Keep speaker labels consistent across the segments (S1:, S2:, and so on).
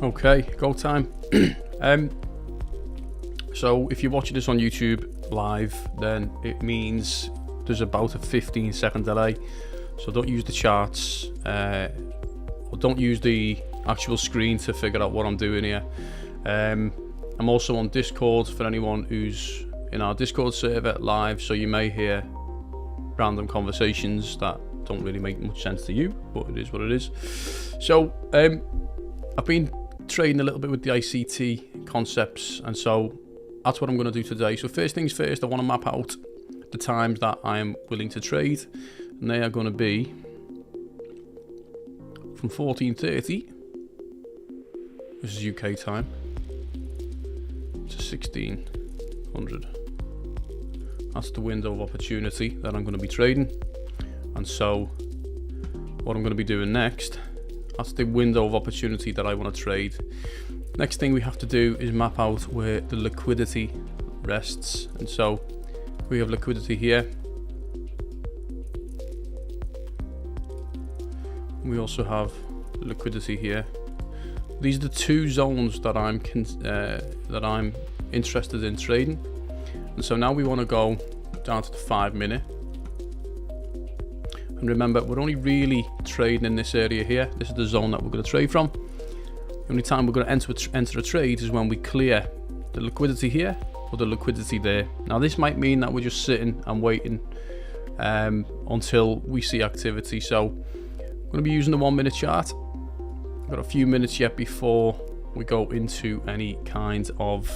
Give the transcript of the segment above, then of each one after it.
S1: Okay, go time. So if you're watching this on YouTube live, then it means there's about a 15-second delay. So don't use the charts, or don't use the actual screen to figure out what I'm doing here. I'm also on Discord for anyone who's in our Discord server live, so you may hear random conversations that don't really make much sense to you, but it is what it is. So I've been trading a little bit with the ICT concepts, and so that's what I'm going to do today. So first things first, I want to map out the times that I am willing to trade, and they are going to be from 14:30, this is UK time, to 1600. That's the window of opportunity that I'm going to be trading. And so what I'm going to be doing next, that's the window of opportunity that I want to trade. Next thing we have to do is map out where the liquidity rests. And so we have liquidity here. We also have liquidity here. These are the two zones that I'm interested in trading. And so now we want to go down to the 5 minute. And remember, we're only really trading in this area here. This is the zone that we're going to trade from. The only time we're going to enter a trade is when we clear the liquidity here or the liquidity there. Now this might mean that we're just sitting and waiting until we see activity. So I'm going to be using the 1 minute chart. I've got a few minutes yet before we go into any kind of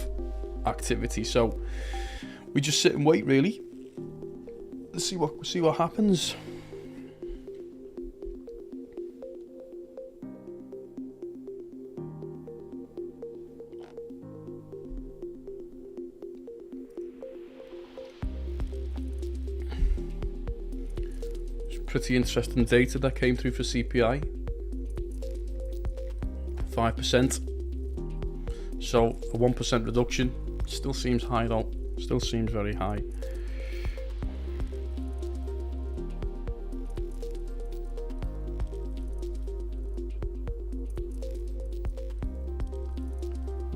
S1: activity. So we just sit and wait really. Let's see what happens. Pretty interesting data that came through for CPI, 5%. So a 1% reduction still seems high though, still seems very high.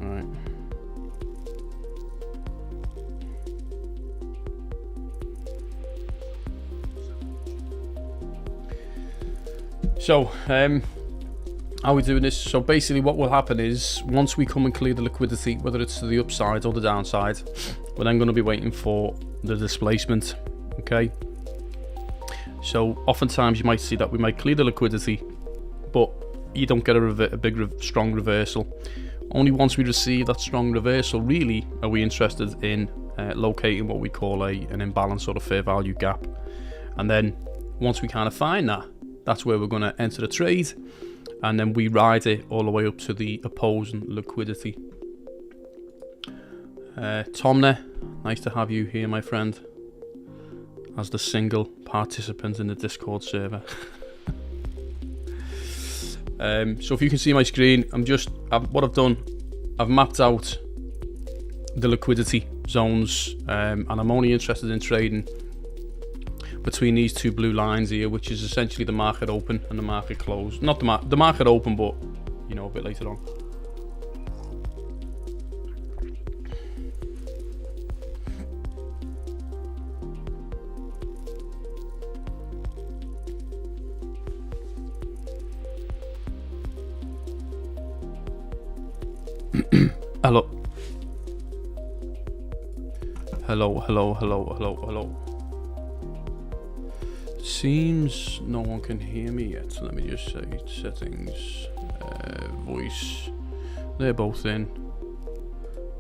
S1: All right. So how are we doing this? So basically what will happen is once we come and clear the liquidity, whether it's to the upside or the downside, we're then going to be waiting for the displacement. Okay, so oftentimes you might see that we might clear the liquidity, but you don't get a big strong reversal. Only once we receive that strong reversal really are we interested in locating what we call an imbalance or a fair value gap. And then once we kind of find that, that's where we're going to enter the trade, and then we ride it all the way up to the opposing liquidity. Tom there, nice to have you here, my friend, as the single participant in the Discord server. So if you can see my screen, what I've done, I've mapped out the liquidity zones, and I'm only interested in trading between these two blue lines here, which is essentially the market open and the market close. Not the market open, but you know, a bit later on. Hello. Hello. Seems no one can hear me yet, so let me just say settings, voice, they're both in,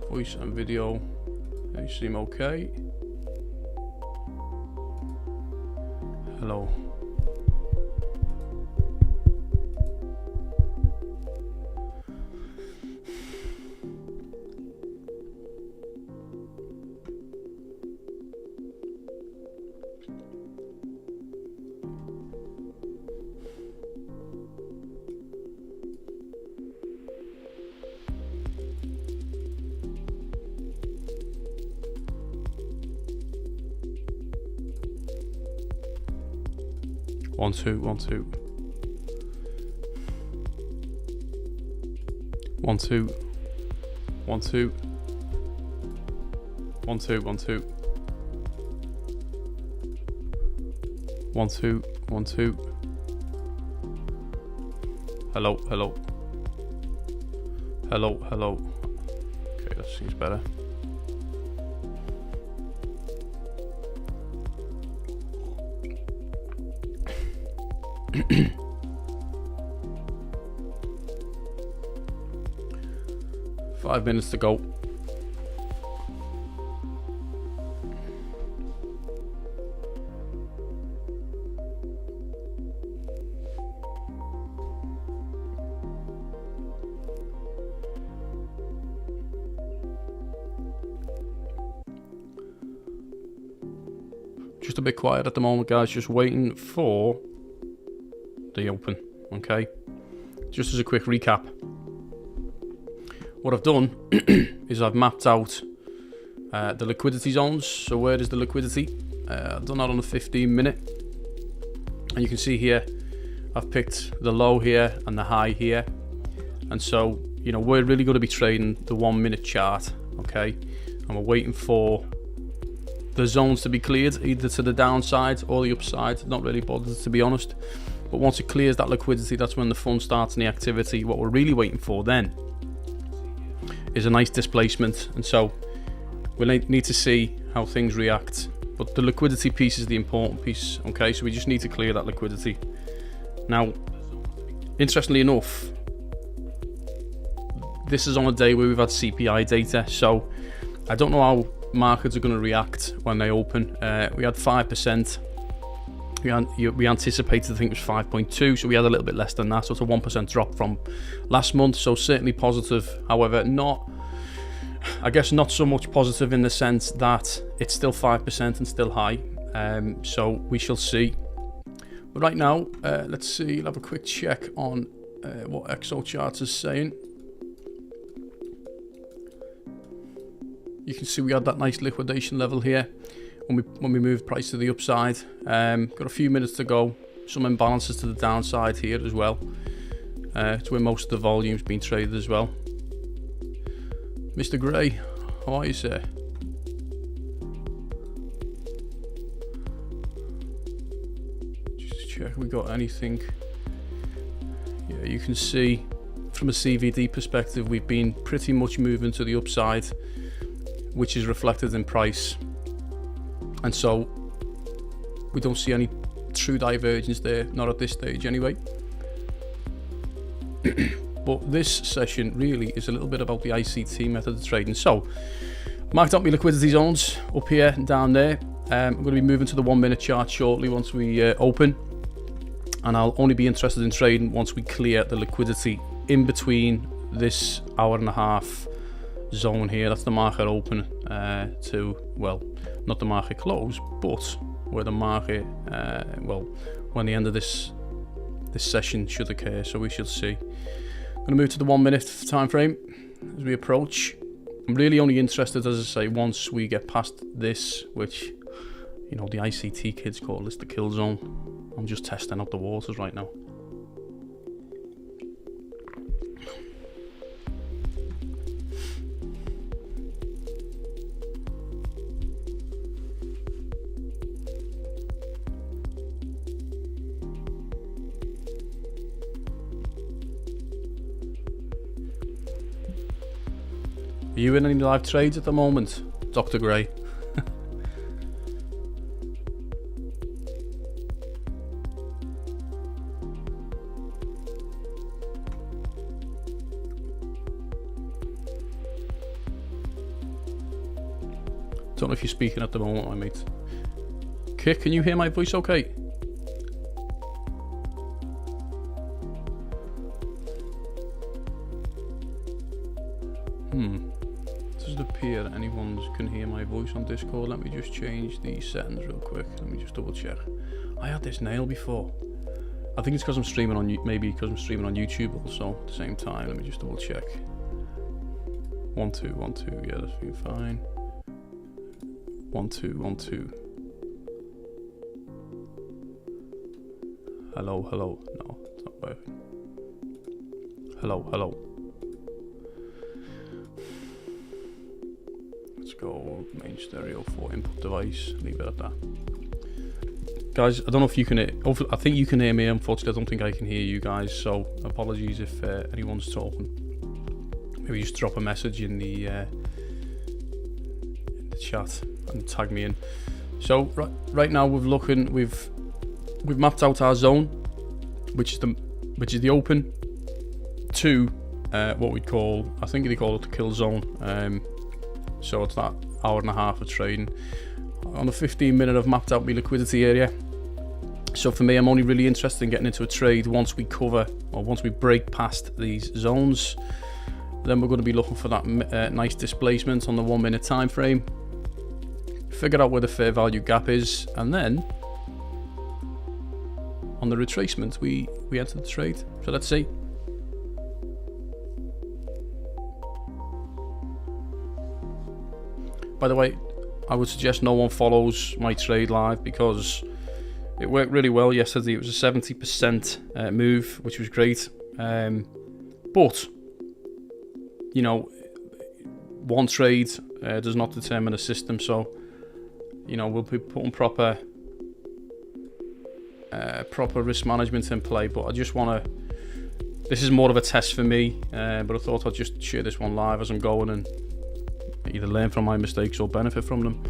S1: voice and video, they seem okay. Hello. One, two. 1 2 1 2 1 2 1 2 1 2 1 2. Hello, hello, hello, hello. Okay, that seems better. Five minutes to go. Just a bit quiet at the moment, guys, just waiting for the open. Okay, just as a quick recap, what I've done is I've mapped out the liquidity zones. So where is the liquidity? I've done that on the 15-minute, and you can see here I've picked the low here and the high here, and so you know we're really going to be trading the 1 minute chart. Okay, and we're waiting for the zones to be cleared, either to the downside or the upside. Not really bothered, to be honest, but once it clears that liquidity, that's when the fun starts and the activity. What we're really waiting for then is a nice displacement, and so we'll need to see how things react, but the liquidity piece is the important piece. Okay, so we just need to clear that liquidity. Now, interestingly enough, this is on a day where we've had CPI data, so I don't know how markets are going to react when they open. We had 5%. We anticipated, I think it was 5.2, so we had a little bit less than that, so it's a 1% drop from last month, so certainly positive. However, I guess not so much positive in the sense that it's still 5% and still high, so we shall see. But right now, let's see, we'll have a quick check on what XO Charts is saying. You can see we had that nice liquidation level here when we moved price to the upside. Got a few minutes to go. Some imbalances to the downside here as well. It's where most of the volume's been traded as well. Mr. Gray, how are you, sir? Just check if we got anything. Yeah, you can see from a CVD perspective, we've been pretty much moving to the upside, which is reflected in price, and so we don't see any true divergence there, not at this stage anyway. But this session really is a little bit about the ICT method of trading. So marked up my liquidity zones up here and down there. I'm going to be moving to the 1 minute chart shortly once we open, and I'll only be interested in trading once we clear the liquidity in between this hour and a half zone here. That's the market open to, well, not the market close, but where the market, well, when the end of this session should occur. So we shall see. I'm going to move to the 1 minute time frame as we approach. I'm really only interested, as I say, once we get past this, which, you know, the ICT kids call this the kill zone. I'm just testing out the waters right now. Are you in any live trades at the moment, Dr. Gray? Don't know if you're speaking at the moment, my mate. Kit, can you hear my voice okay? Doesn't appear that anyone can hear my voice on Discord. Let me just change the settings real quick. Let me just double check. I had this nailed before. I think it's because I'm streaming on, maybe because I'm streaming on YouTube also at the same time. Let me just double check. 1 2 1 2. Yeah, that's been fine. 1 2 1 2. Hello, hello. No, it's not working. Hello, hello. go main stereo for input device, leave it at that. Guys, I don't know if you can, I think you can hear me. Unfortunately, I don't think I can hear you guys, so apologies if anyone's talking. Maybe just drop a message in the chat and tag me in. So right now we've mapped out our zone, which is the open, to what we'd call, I think they call it the kill zone. So it's that hour and a half of trading. On the 15-minute, I've mapped out my liquidity area. So for me, I'm only really interested in getting into a trade once we break past these zones. Then we're going to be looking for that nice displacement on the 1 minute time frame. Figure out where the fair value gap is, and then on the retracement, we enter the trade. So let's see. By the way, I would suggest no one follows my trade live because it worked really well yesterday. It was a 70% move, which was great. But, you know, one trade does not determine a system. So, you know, we'll be putting proper risk management in play. But I just want to, this is more of a test for me. But I thought I'd just share this one live as I'm going and either learn from my mistakes or benefit from them.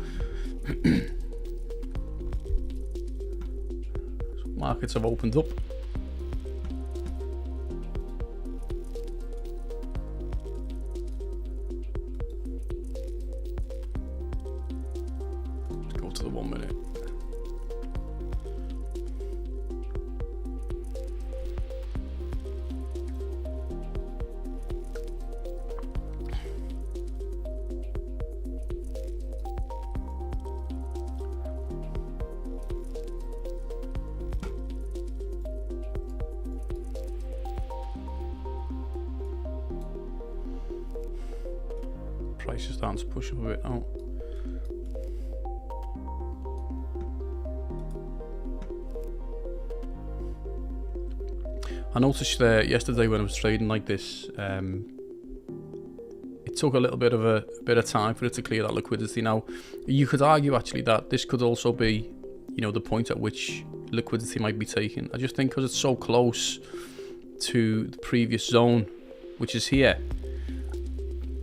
S1: So markets have opened up. Let's go to the 1 minute. Price is starting to push up a bit now. I noticed yesterday when I was trading like this, it took a little bit of time for it to clear that liquidity. Now, you could argue actually that this could also be, you know, the point at which liquidity might be taken. I just think because it's so close to the previous zone, which is here,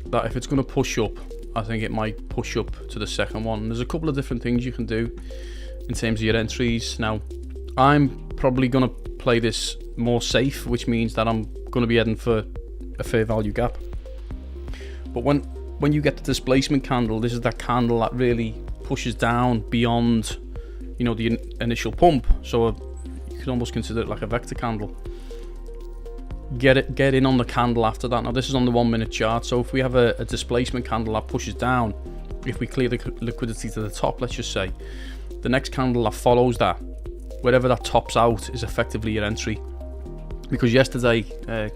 S1: that if it's going to push up, I think it might push up to the second one. And there's a couple of different things you can do in terms of your entries. Now, I'm probably going to play this more safe, which means that I'm going to be heading for a fair value gap. But when you get the displacement candle, this is that candle that really pushes down beyond, you know, the initial pump. So you could almost consider it like a vector candle. Get in on the candle after that. Now this is on the 1 minute chart, so if we have a displacement candle that pushes down, if we clear the liquidity to the top, let's just say, the next candle that follows that, wherever that tops out, is effectively your entry. Because yesterday,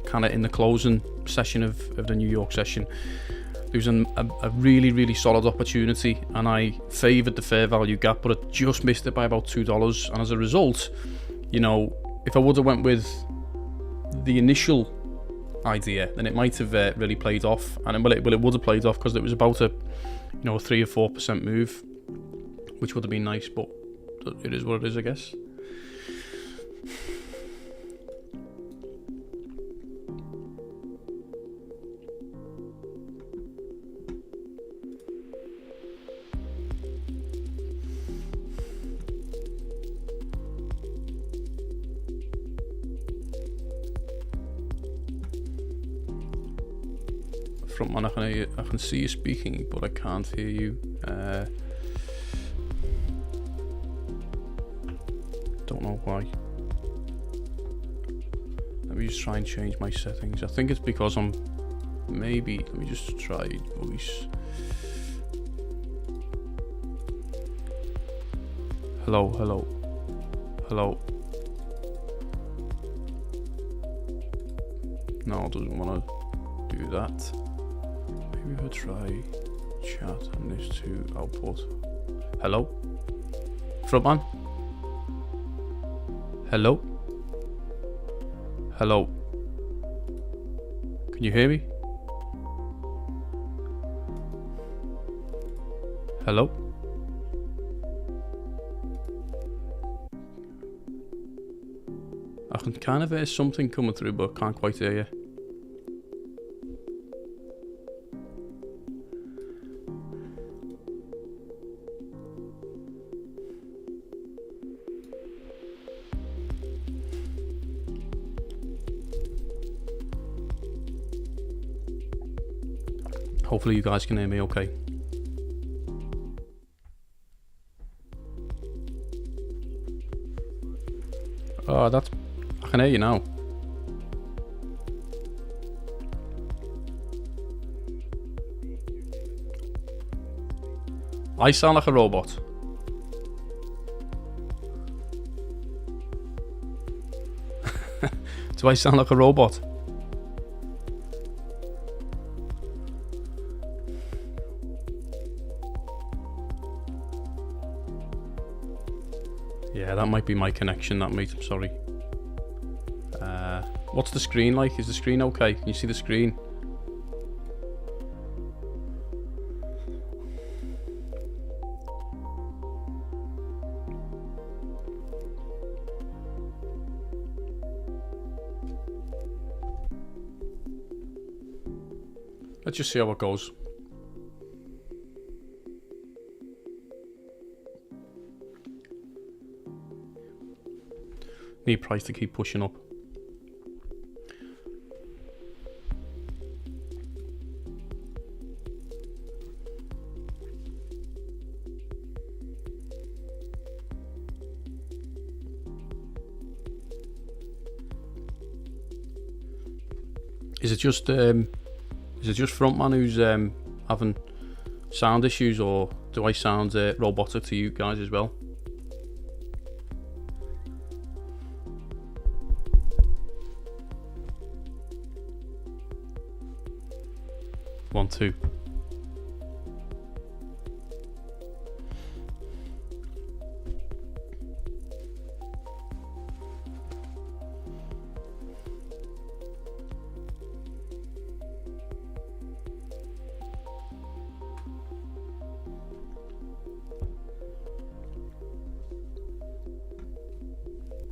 S1: kind of in the closing session of the New York session, there was a really solid opportunity, and I favoured the fair value gap, but I just missed it by about $2. And as a result, you know, if I would have went with the initial idea, then it might have really played off, and it would have played off because it was about a 3 or 4% move, which would have been nice, but it is what it is, I guess. Frontman, I can see you speaking, but I can't hear you. Don't know why. Let me just try and change my settings. I think it's because I'm maybe. Let me just try voice. Hello. No, it doesn't want to do that. Maybe if I try chat and this to output. Hello? Frontman? Hello? Hello? Can you hear me? Hello? I can kind of hear something coming through, but can't quite hear you. Hopefully you guys can hear me okay. Oh, I can hear you now. I sound like a robot. Do I sound like a robot? Yeah, that might be my connection, that mate, I'm sorry. What's the screen like? Is the screen okay? Can you see the screen? Let's just see how it goes. Need price to keep pushing up. Is it just Frontman who's having sound issues, or do I sound robotic to you guys as well? One, two.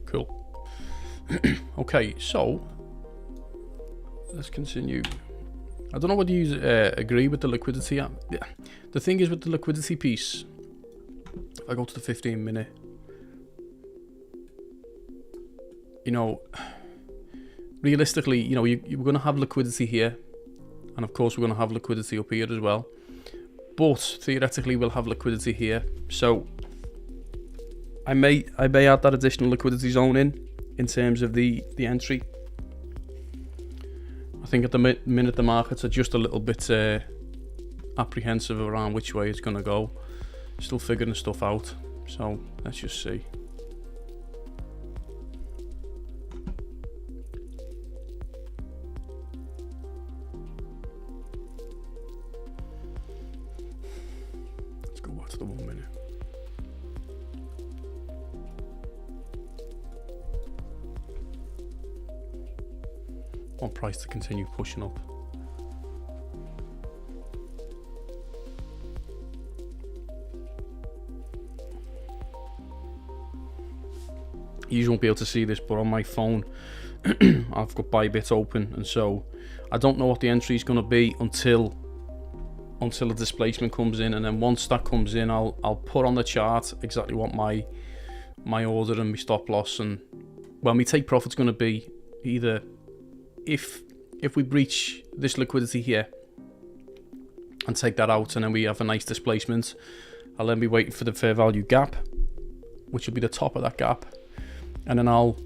S1: Cool. Okay, so let's continue. I don't know whether you agree with the liquidity. The thing is with the liquidity piece, if I go to the 15-minute, you know, realistically, you know, you're going to have liquidity here, and of course we're going to have liquidity up here as well. But theoretically, we'll have liquidity here. So I may add that additional liquidity zone in terms of the entry. I think at the minute the markets are just a little bit apprehensive around which way it's going to go. Still figuring stuff out. So let's just see. Let's go back to the 1 minute. Want price to continue pushing up. You won't be able to see this, but on my phone I've got ByBit open, and so I don't know what the entry is going to be until the displacement comes in, and then once that comes in, I'll put on the chart exactly what my order and my stop loss and my take profit's going to be. Either if we breach this liquidity here and take that out, and then we have a nice displacement, I'll then be waiting for the fair value gap, which will be the top of that gap, and then I'll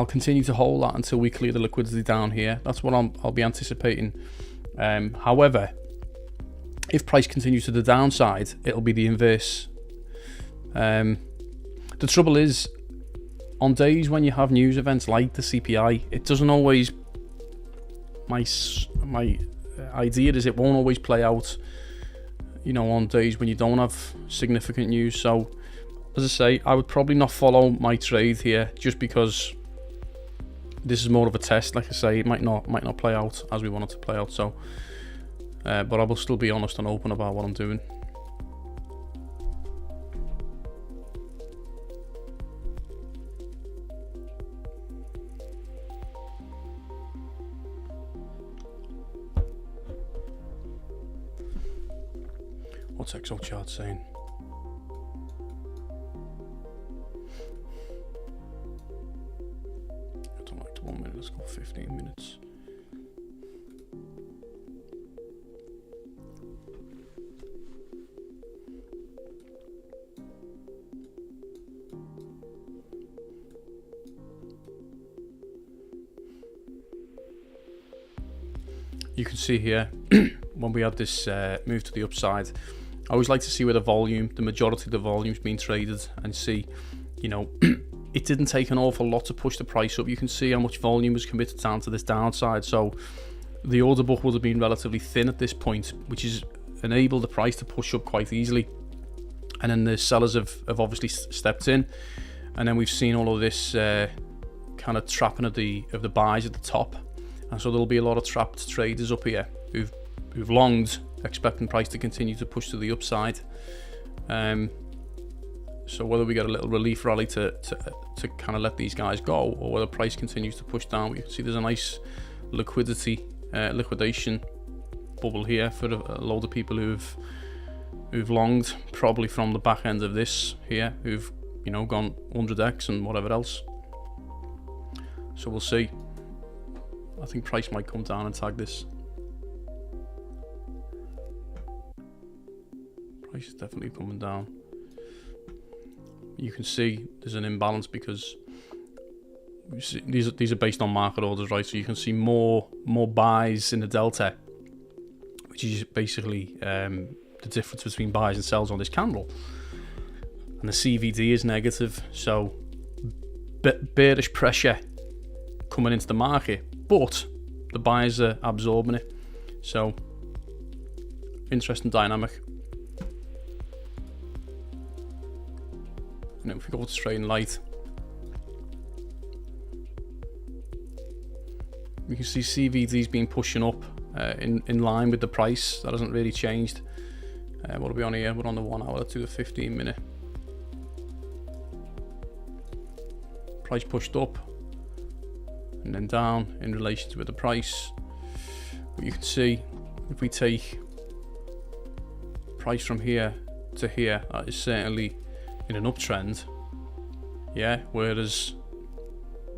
S1: continue to hold that until we clear the liquidity down here. That's what I'll be anticipating. However, if price continues to the downside, it'll be the inverse. The trouble is, on days when you have news events like the CPI, it doesn't always. My idea is it won't always play out, you know, on days when you don't have significant news. So, as I say, I would probably not follow my trade here, just because this is more of a test. Like I say, it might not play out as we want it to play out. So, but I will still be honest and open about what I'm doing. What's XO chart saying? I don't like 1 minute, let's go 15 minutes. You can see here, when we had this move to the upside, I always like to see where the majority of the volume's being traded, and see, you know, it didn't take an awful lot to push the price up. You can see how much volume was committed down to this downside. So the order book would have been relatively thin at this point, which has enabled the price to push up quite easily. And then the sellers have obviously stepped in, and then we've seen all of this kind of trapping of the buys at the top. And so there'll be a lot of trapped traders up here who've longed, expecting price to continue to push to the upside. So whether we get a little relief rally to kind of let these guys go, or whether price continues to push down, you can see there's a nice liquidation bubble here for a load of people who've longed, probably from the back end of this here, who've, you know, gone 100x and whatever else. So we'll see. I think price might come down and tag this. Price is definitely coming down. You can see there's an imbalance because these are based on market orders, right? So you can see more buys in the delta, which is basically the difference between buys and sells on this candle. And the CVD is negative, so bearish pressure coming into the market, but the buyers are absorbing it. So interesting dynamic. You know, if we go to straight and light, you can see CVD's been pushing up in line with the price. That hasn't really changed. What are we on here? We're on the 1 hour to the 15 minute. Price pushed up and then down in relation to the price. But you can see if we take price from here to here, that is certainly in an uptrend, yeah, whereas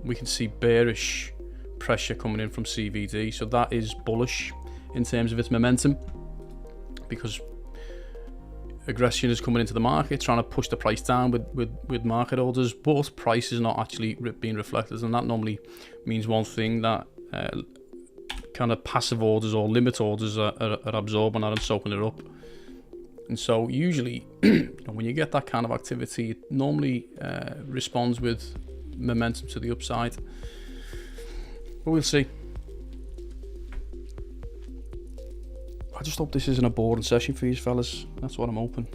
S1: we can see bearish pressure coming in from CVD, so that is bullish in terms of its momentum, because aggression is coming into the market trying to push the price down with market orders, but price is not actually being reflected, and that normally means one thing, that kind of passive orders or limit orders are absorbing that and soaking it up. And so usually, you know, when you get that kind of activity, it normally responds with momentum to the upside. But we'll see. I just hope this isn't a boring session for you fellas. That's what I'm hoping.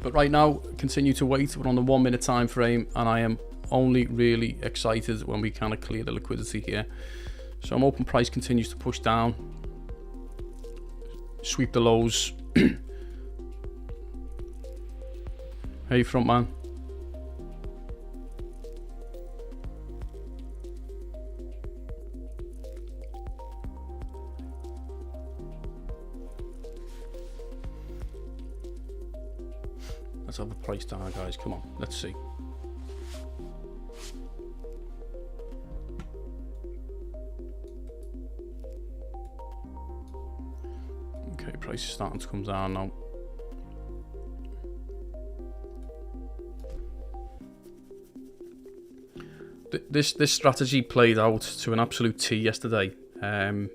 S1: But right now, continue to wait. We're on the 1 minute time frame, and I am only really excited when we kind of clear the liquidity here. So I'm hoping price continues to push down, sweep the lows. Hey, front man. Let's have a price down, guys. Come on, let's see. Okay, price is starting to come down now. This strategy played out to an absolute T yesterday. I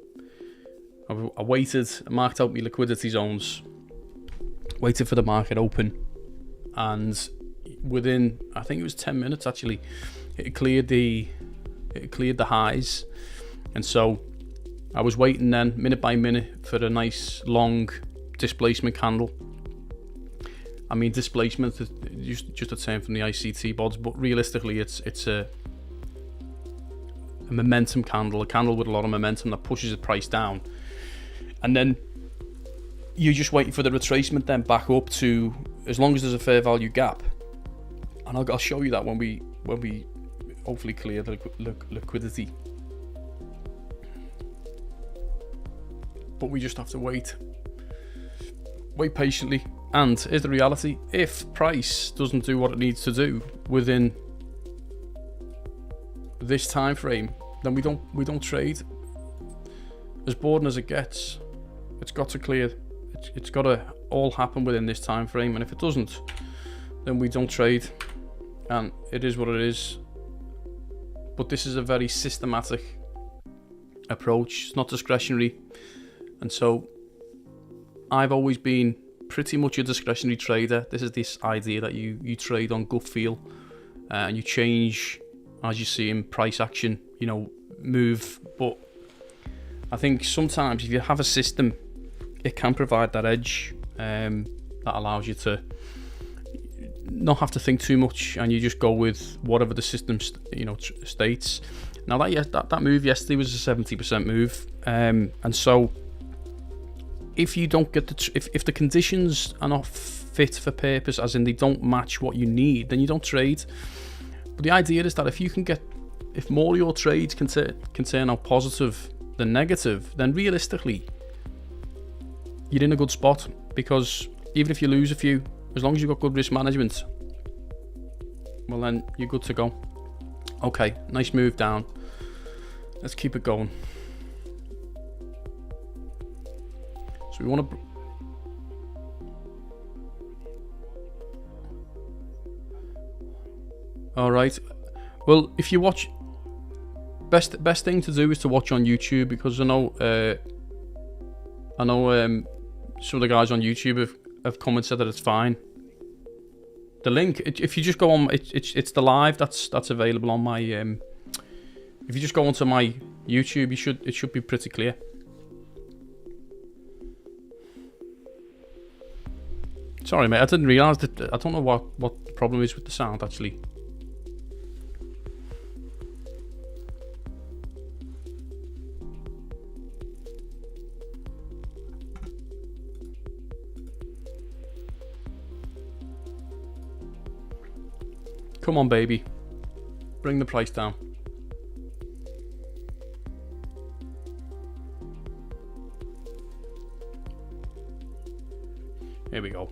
S1: waited, marked out my liquidity zones, waited for the market open, and within, I think it was 10 minutes actually, it cleared the highs. And so I was waiting then minute by minute for a nice long displacement candle. I mean, displacement is just a term from the ICT bods, but realistically it's a momentum candle, a candle with a lot of momentum that pushes the price down. And then you're just waiting for the retracement then back up to, as long as there's a fair value gap. And I'll show you that when we hopefully clear the liquidity. but we just have to wait patiently. And here's the reality: if price doesn't do what it needs to do within this time frame, then we don't trade. As boring as it gets, it's got to clear. It's got to all happen within this time frame, and if it doesn't, then we don't trade. And it is what it is. But this is a very systematic approach. It's not discretionary, and so I've always been pretty much a discretionary trader. This is this idea that you trade on gut feel, and you change as you see in price action, move. But I think sometimes if you have a system, it can provide that edge that allows you to not have to think too much, and you just go with whatever the system states. Now that move yesterday was a 70% move, and so if you don't get if the conditions are not fit for purpose, as in they don't match what you need, then you don't trade. But the idea is that if more of your trades can turn out positive than negative, then realistically you're in a good spot, because even if you lose a few, as long as you've got good risk management, well then you're good to go. Okay, nice move down. Let's keep it going. So we want to... Alright. Well, if you watch... Best thing to do is to watch on YouTube, because I know some of the guys on YouTube have come and said that it's fine. The link, if you just go on, it's the live that's available on my. If you just go onto my YouTube, it should be pretty clear. Sorry, mate, I didn't realise that. I don't know what the problem is with the sound actually. Come on, baby. Bring the price down. Here we go.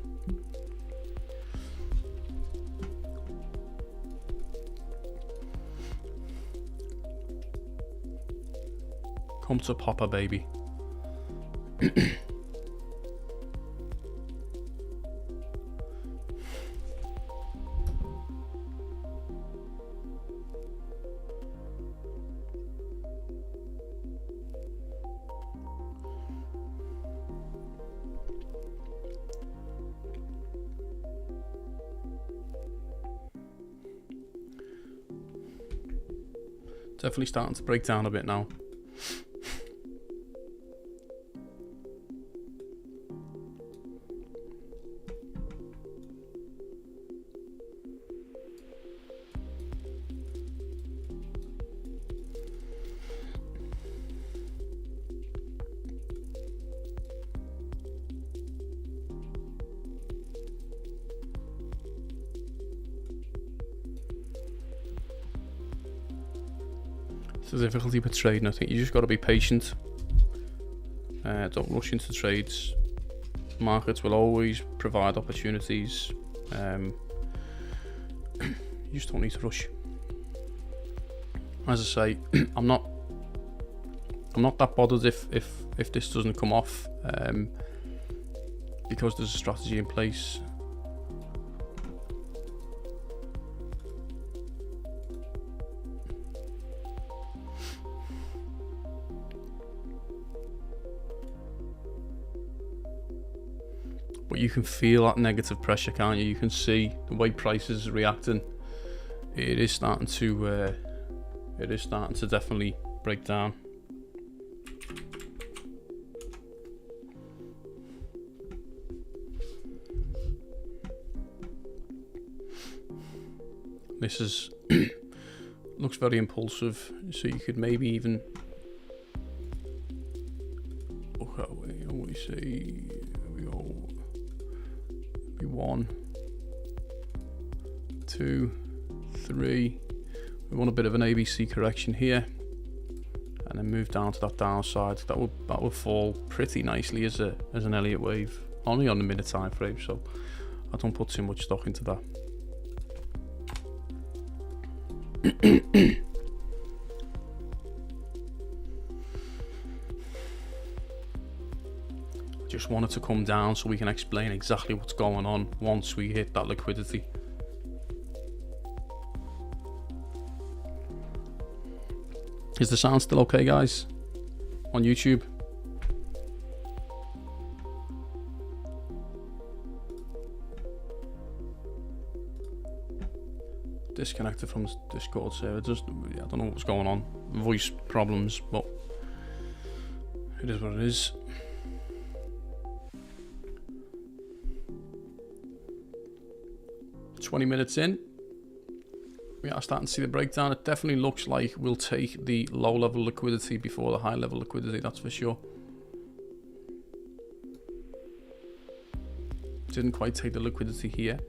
S1: Come to Papa, baby. Definitely starting to break down a bit now. The difficulty with trading, I think you just got to be patient. Don't rush into trades. Markets will always provide opportunities. You just don't need to rush. As I say, I'm not that bothered if this doesn't come off, because there's a strategy in place. But you can feel that negative pressure, can't you? You can see the way prices are reacting. It is starting to definitely break down. This is looks very impulsive, so you could maybe even what we say. We go 1, 2, 3. We want a bit of an ABC correction here, and then move down to that downside, that would fall pretty nicely as an Elliott wave, only on the minute time frame, so I don't put too much stock into that. Just want it to come down so we can explain exactly what's going on once we hit that liquidity. Is the sound still okay, guys, on YouTube? Disconnected from Discord server. I don't know what's going on. Voice problems, but it is what it is. "20 minutes in, we are starting to see the breakdown. It definitely looks like we'll take the low level liquidity before the high level liquidity, that's for sure. Didn't quite take the liquidity here.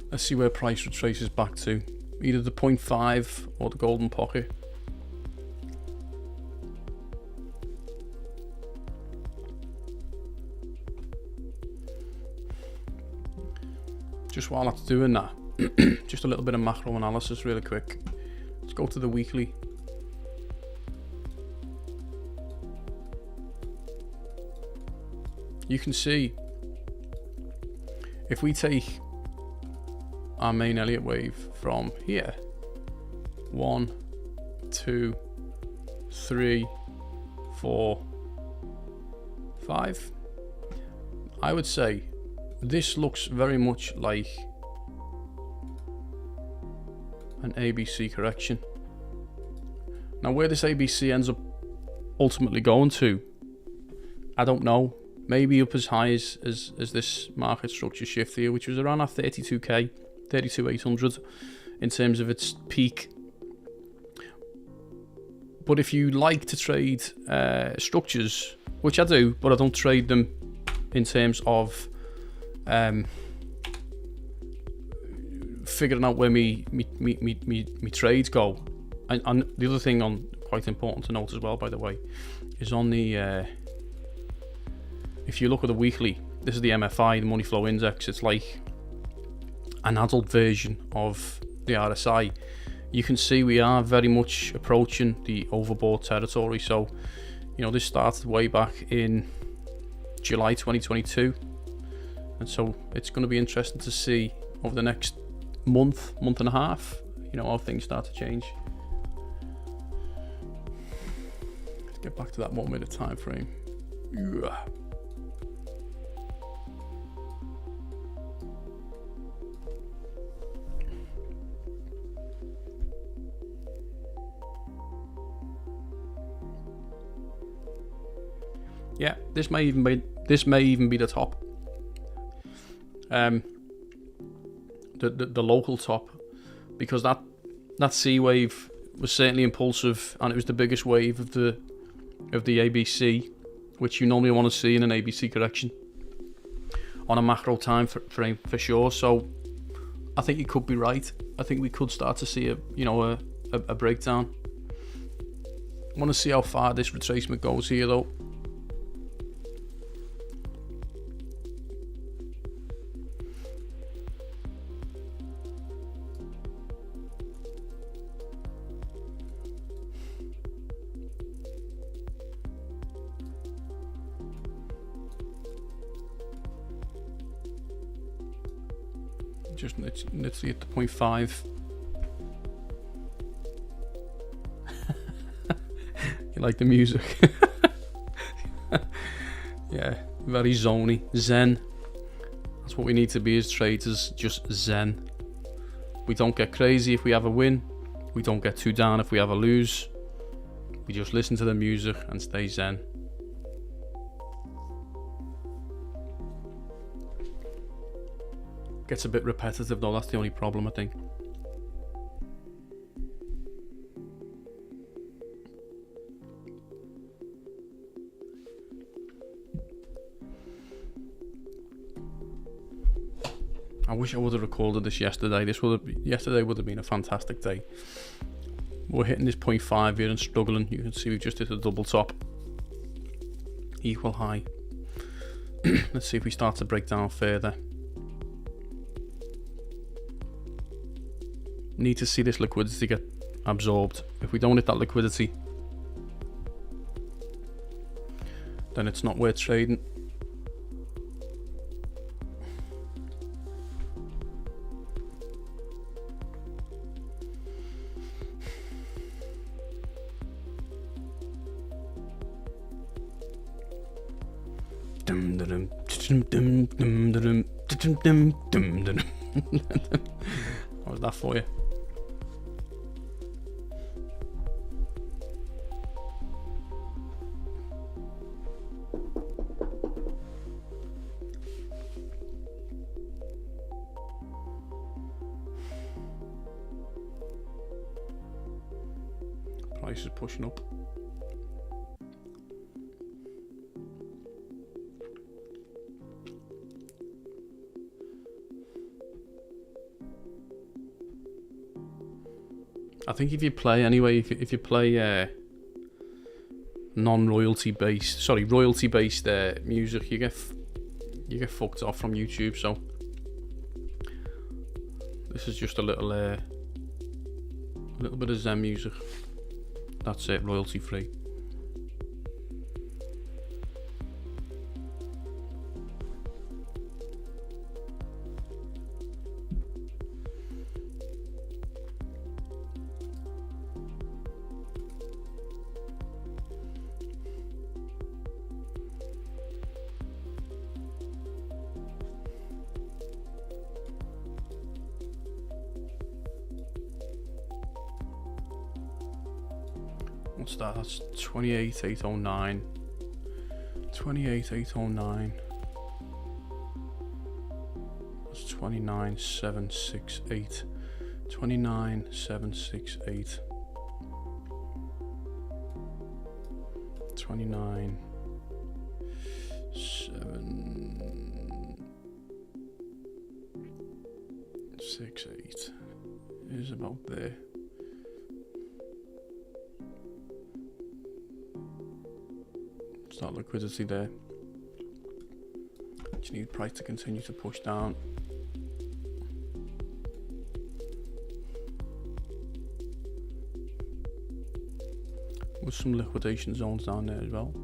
S1: Let's see where price retraces back to. Either the 0.5 or the golden pocket. Just while that's doing that, just a little bit of macro analysis really quick. Let's go to the weekly. You can see if we take our main Elliott wave from here, 1, 2, 3, 4, 5, I would say this looks very much like an ABC correction. Now where this ABC ends up ultimately going to, I don't know. Maybe up as high as this market structure shift here, which was around our 32k, 32,800 in terms of its peak. But if you like to trade structures, which I do, but I don't trade them in terms of figuring out where me trades go. And the other thing on quite important to note as well, by the way, is on the if you look at the weekly, this is the MFI, the money flow index. It's like an adult version of the RSI. You can see we are very much approaching the overbought territory. So, you know, this started way back in July 2022. And so it's going to be interesting to see over the next month and a half, you know, how things start to change. Let's get back to that 1 minute time frame. Yeah. Yeah, this may even be the top. The local top, because that C wave was certainly impulsive, and it was the biggest wave of the ABC, which you normally want to see in an ABC correction on a macro time frame for sure. So I think you could be right. I think we could start to see a breakdown. I want to see how far this retracement goes here though. Just literally at the 0.5. You like the music? Yeah, very zony, zen. That's what we need to be as traders, just zen. We don't get crazy if we have a win. We don't get too down if we have a lose. We just listen to the music and stay zen. Gets a bit repetitive though, that's the only problem I think. I wish I would have recorded this yesterday. Yesterday would have been a fantastic day. We're hitting this 0.5 here and struggling. You can see we've just hit a double top. Equal high. Let's see if we start to break down further. Need to see this liquidity get absorbed. If we don't hit that liquidity, then it's not worth trading. How was that for you? Price is pushing up. I think if you play anyway, if you play royalty based music, you get fucked off from YouTube. So this is just a little bit of Zen music. That's it, royalty free. What's that? That's 28,809. 28,809. That's 29,768. 29,768. 29,768 is about there. That liquidity there. Just need price to continue to push down. With some liquidation zones down there as well.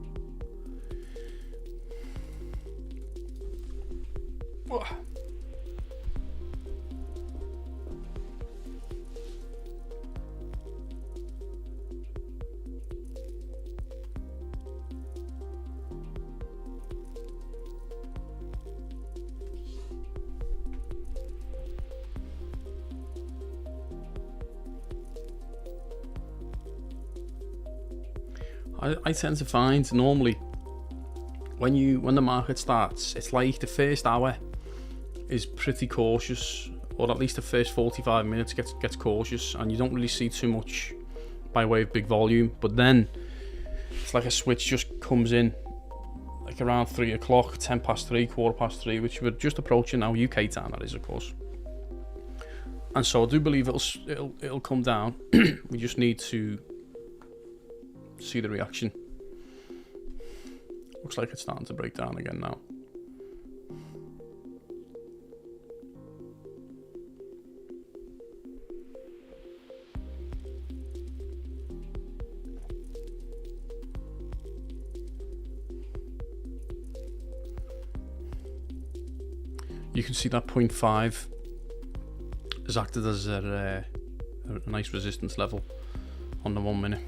S1: I tend to find normally when the market starts, it's like the first hour is pretty cautious, or at least the first 45 minutes gets cautious, and you don't really see too much by way of big volume. But then it's like a switch just comes in, like around 3 o'clock, 10 past 3, quarter past 3, which we're just approaching now, UK time that is, of course. And so I do believe it'll come down. We just need to see the reaction. Looks like it's starting to break down again now. You can see that 0.5 has acted as a nice resistance level on the 1 minute.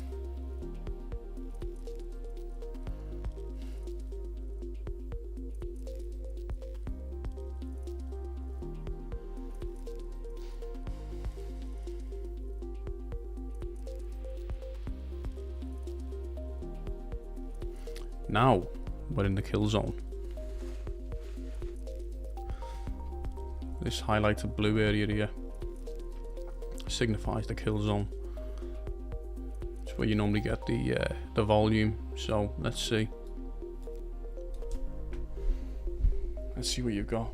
S1: Now we're in the kill zone. This highlighted blue area here signifies the kill zone. It's where you normally get the volume. So let's see. Let's see what you've got.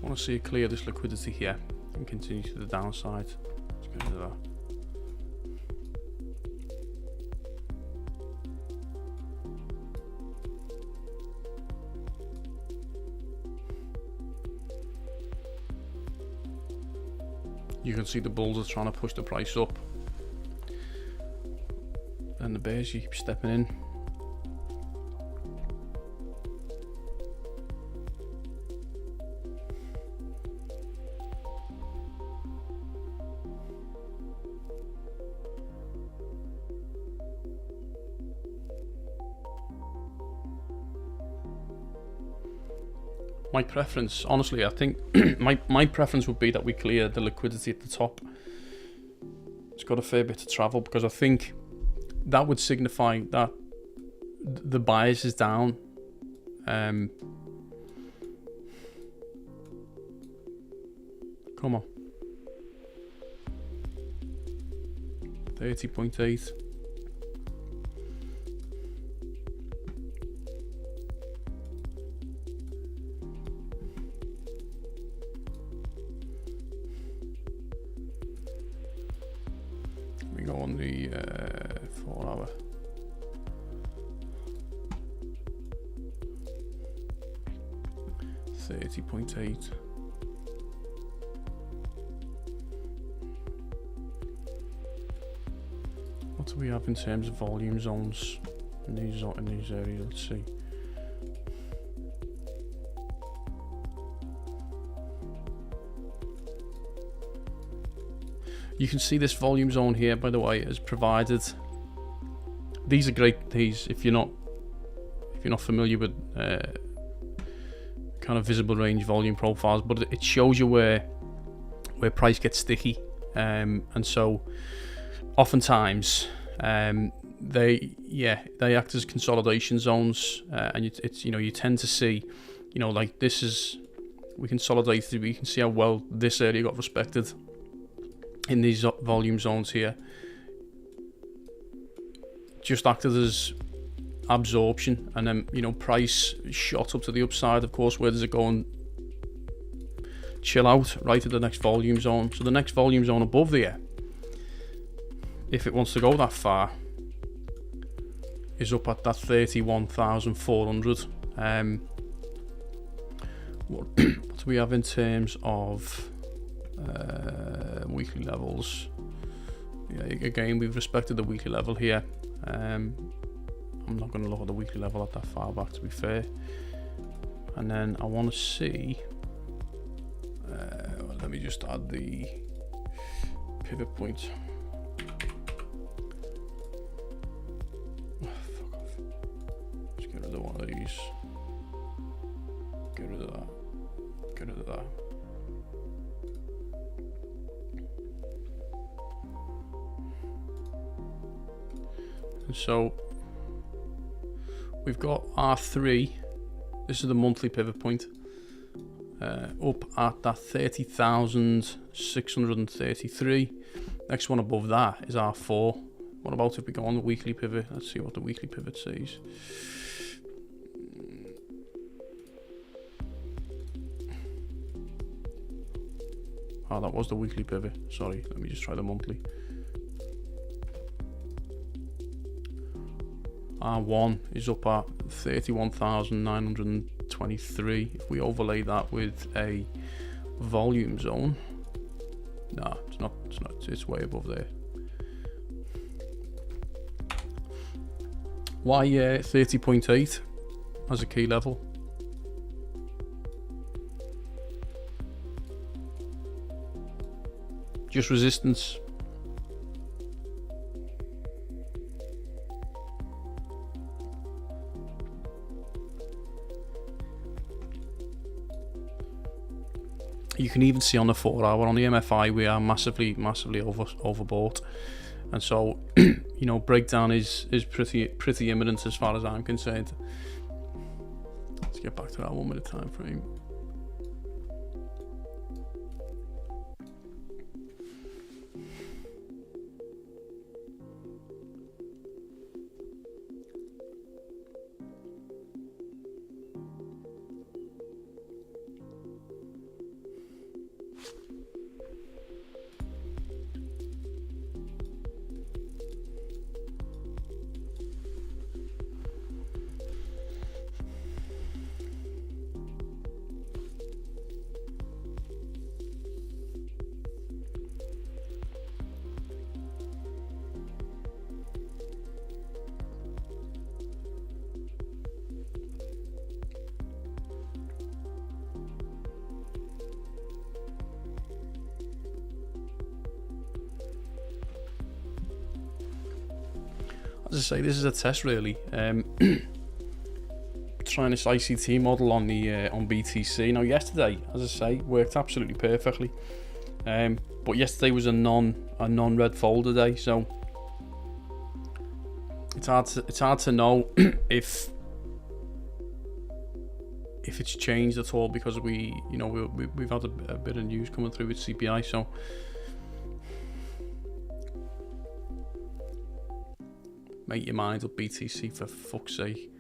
S1: want to see it clear this liquidity here and continue to the downside. Let's get rid of that. You can see the bulls are trying to push the price up, and the bears keep stepping in. My preference, honestly, I think my preference would be that we clear the liquidity at the top. It's got a fair bit to travel, because I think that would signify that the bias is down. Come on. 30.8. We go on the 4 hour. $30.8. What do we have in terms of volume zones in these areas? Let's see. You can see this volume zone here, by the way, is provided. These are great. These, if you're not familiar with kind of visible range volume profiles, but it shows you where price gets sticky, and so oftentimes they act as consolidation zones, and it's you tend to see, like this is, we consolidated, we can see how well this area got respected in these volume zones here. Just acted as absorption, and then price shot up to the upside. Of course, where does it go and chill out? Right at the next volume zone. So the next volume zone above there, if it wants to go that far, is up at that 31,400. What do we have in terms of weekly levels? Yeah, again, we've respected the weekly level here. I'm not going to look at the weekly level at that far back, to be fair. And then I want to see, let me just add the pivot point. Fuck off. Let's get rid of one of these. Get rid of that. Get rid of that. And so we've got R3. This is the monthly pivot point, up at that 30,633. Next one above that is R4. What about if we go on the weekly pivot? Let's see what the weekly pivot says. Oh, that was the weekly pivot. Sorry, let me just try the monthly. R1 is up at 31,923. If we overlay that with a volume zone, nah, it's not. It's way above there. Why 30.8 as a key level? Just resistance. You can even see on the 4 hour, on the MFI, we are massively overbought, and so breakdown is pretty imminent as far as I'm concerned. Let's get back to that 1 minute time frame. as I say, this is a test really. Trying this ICT model on the on BTC. Now yesterday, as I say, worked absolutely perfectly. But yesterday was a non-red folder day, so it's hard to know if it's changed at all, because we've had a bit of news coming through with CPI. So make your mind up, BTC, for fuck's sake.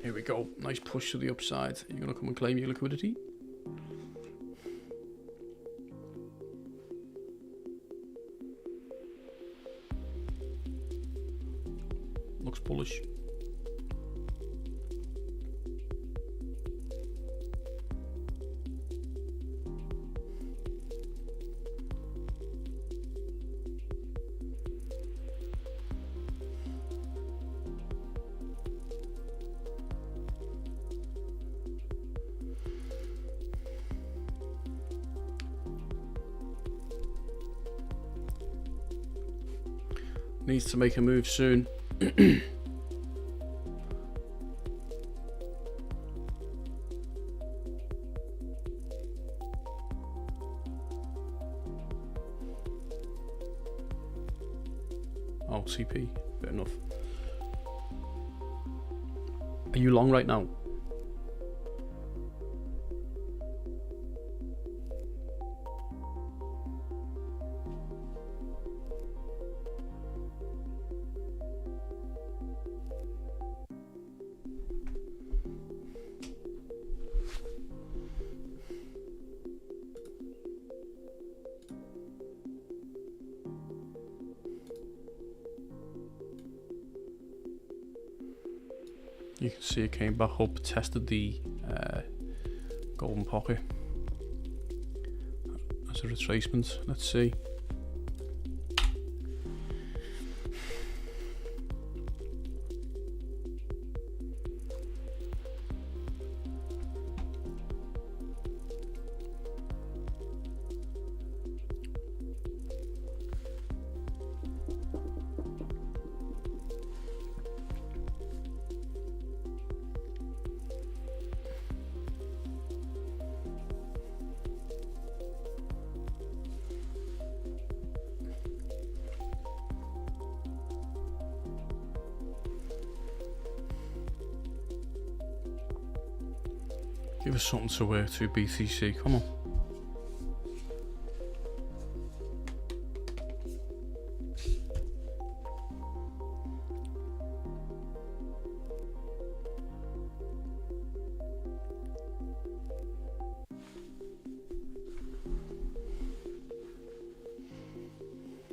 S1: Here we go. Nice push to the upside. You're gonna come and claim your liquidity. Looks bullish. Needs to make a move soon. Oh, CP, fair enough. Are you long right now? You can see it came back up, tested the golden pocket as a retracement. Let's see. Give us something to work to, BTC. Come on.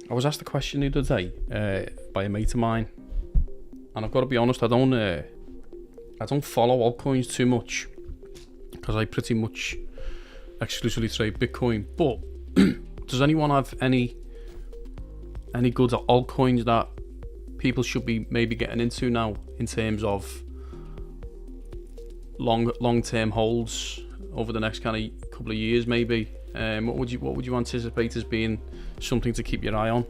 S1: I was asked a question the other day by a mate of mine, and I've got to be honest, I don't follow altcoins too much, because I pretty much exclusively trade Bitcoin. But does anyone have any good altcoins that people should be maybe getting into now in terms of long-term holds over the next kind of couple of years maybe? What would you anticipate as being something to keep your eye on?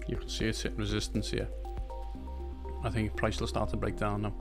S1: You can see it's hitting resistance here. I think price will start to break down now.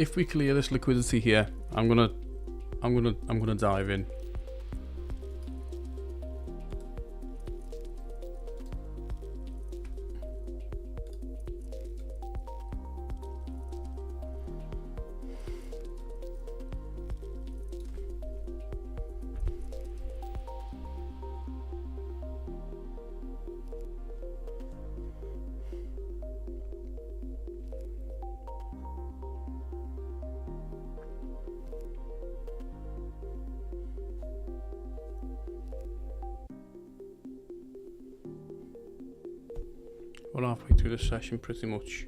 S1: if we clear this liquidity here, I'm gonna dive in. We're halfway through the session pretty much.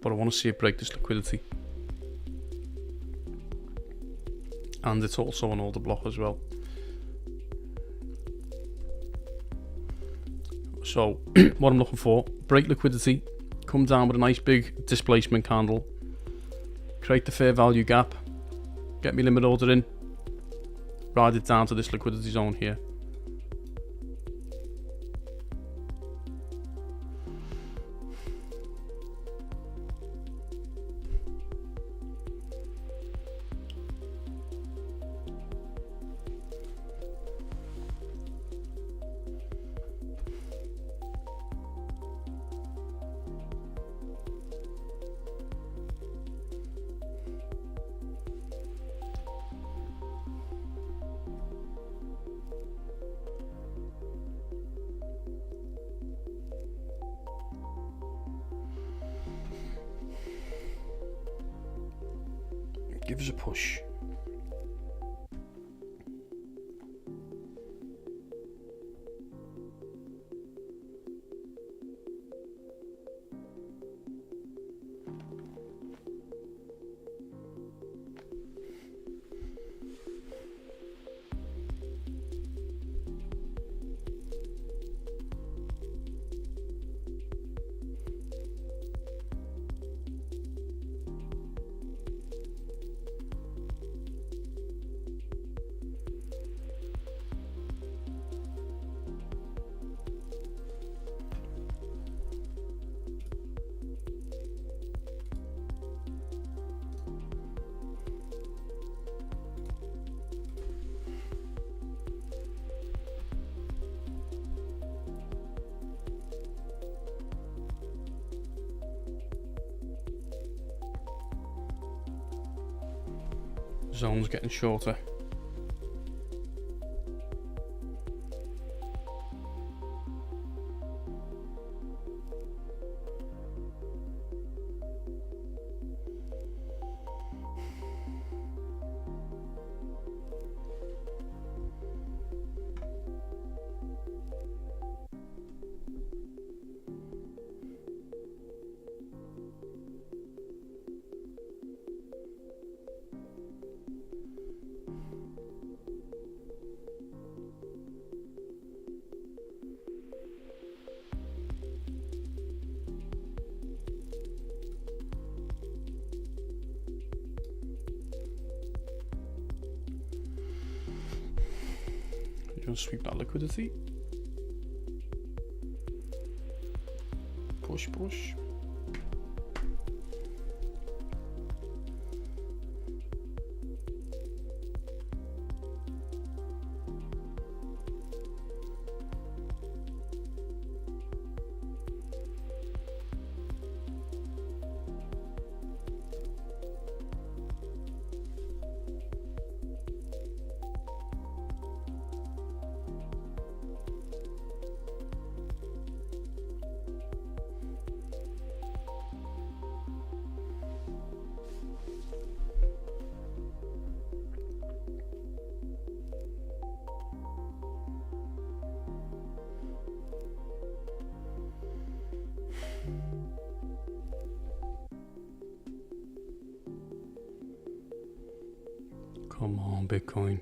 S1: But I want to see it break this liquidity. And it's also an order block as well. So what I'm looking for, break liquidity, come down with a nice big displacement candle, create the fair value gap, get me limit order in, ride it down to this liquidity zone here. Give us a push. Zone's getting shorter. Just sweep that liquidity. Push, push. Come on, Bitcoin.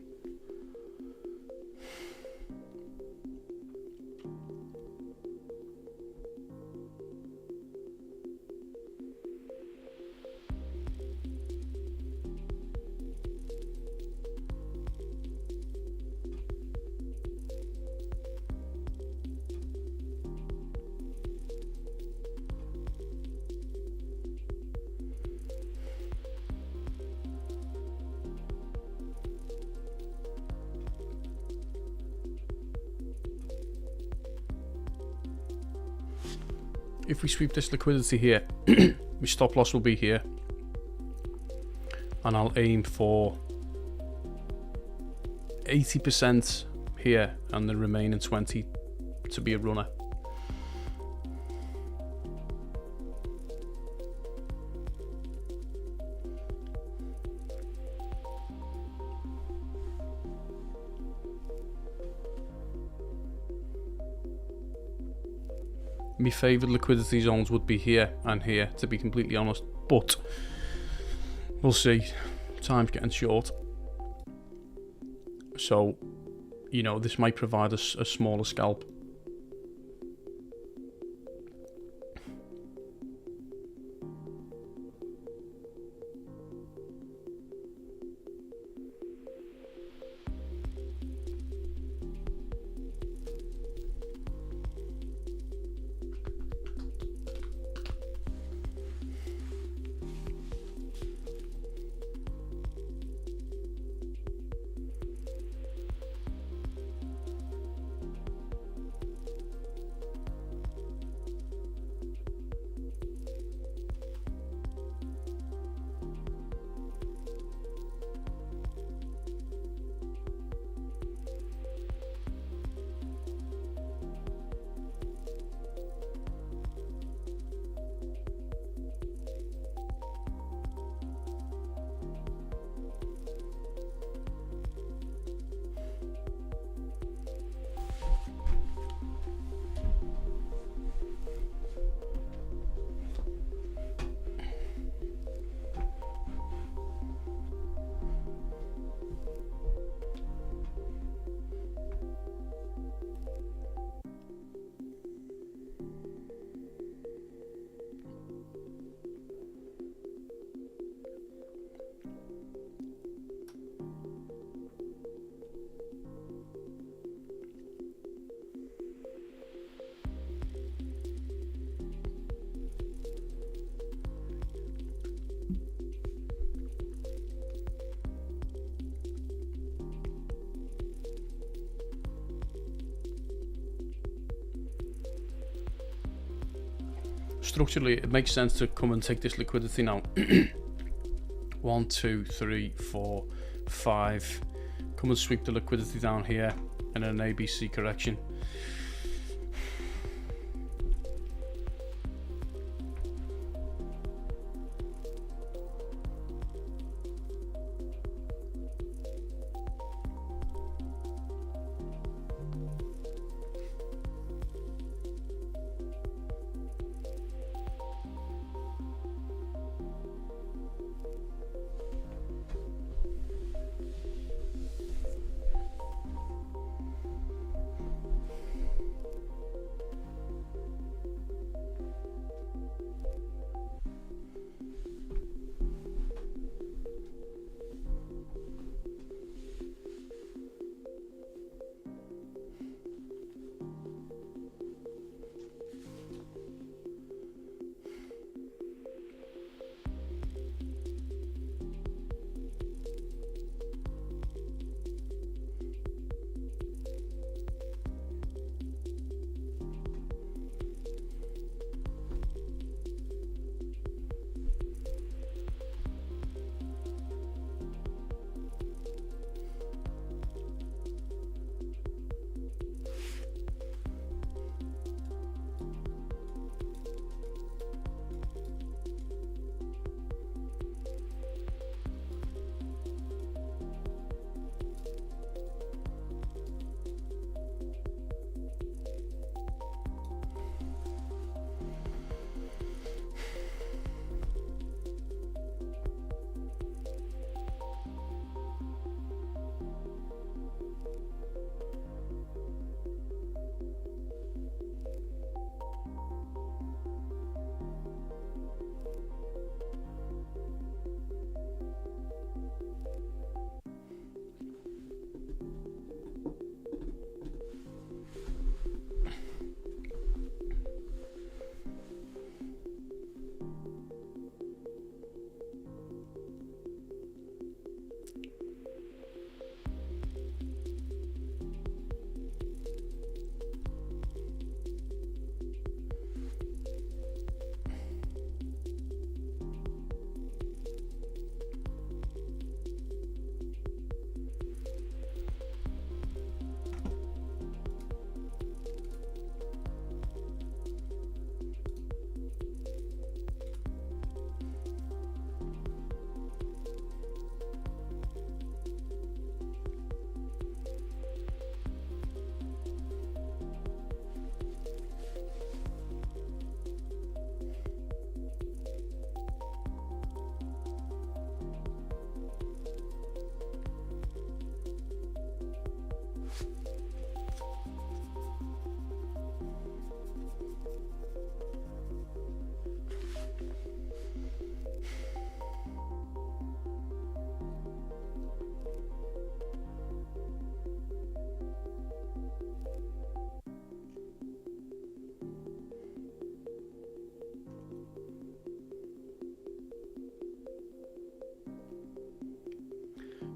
S1: if we sweep this liquidity here, my stop loss will be here, and I'll aim for 80% here and the remaining 20 to be a runner. My favoured liquidity zones would be here and here, to be completely honest, but we'll see. Time's getting short, so you know, this might provide us a smaller scalp. Structurally, it makes sense to come and take this liquidity now. 1, 2, 3, 4, 5. Come and sweep the liquidity down here in an ABC correction.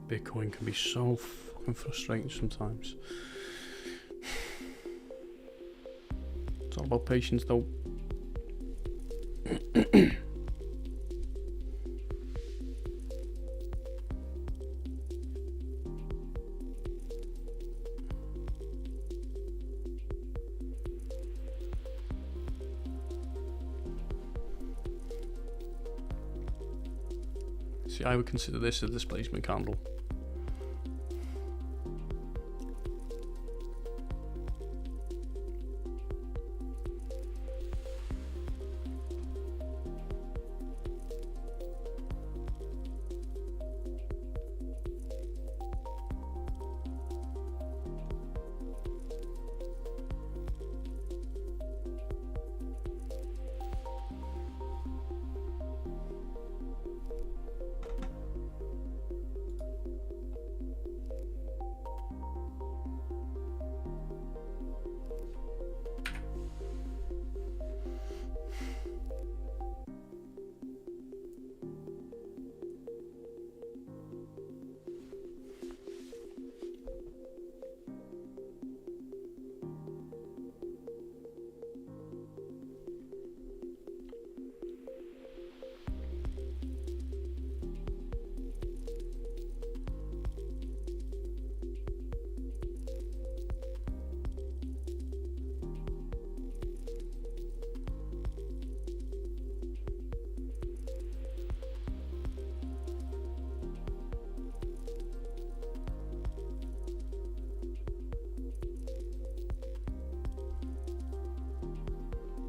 S1: Bitcoin can be so fucking frustrating sometimes. It's all about patience though. See, I would consider this a displacement candle.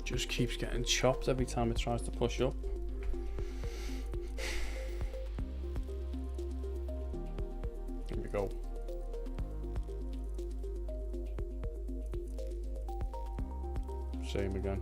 S1: Just keeps getting chopped every time it tries to push up. Here we go. Same again.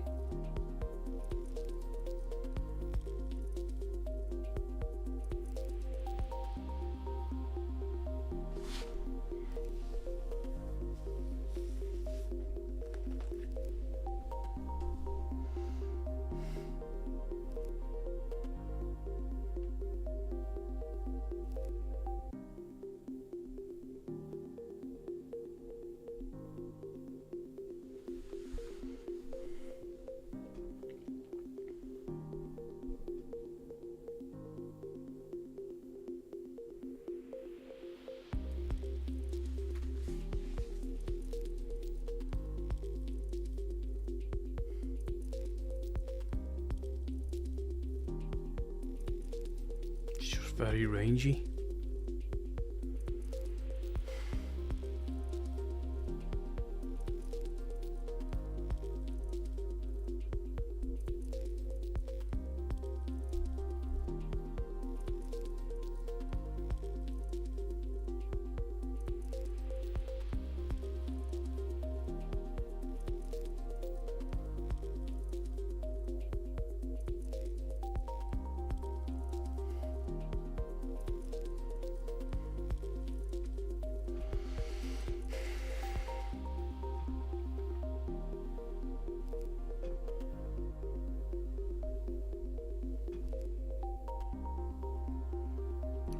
S1: Very rangy.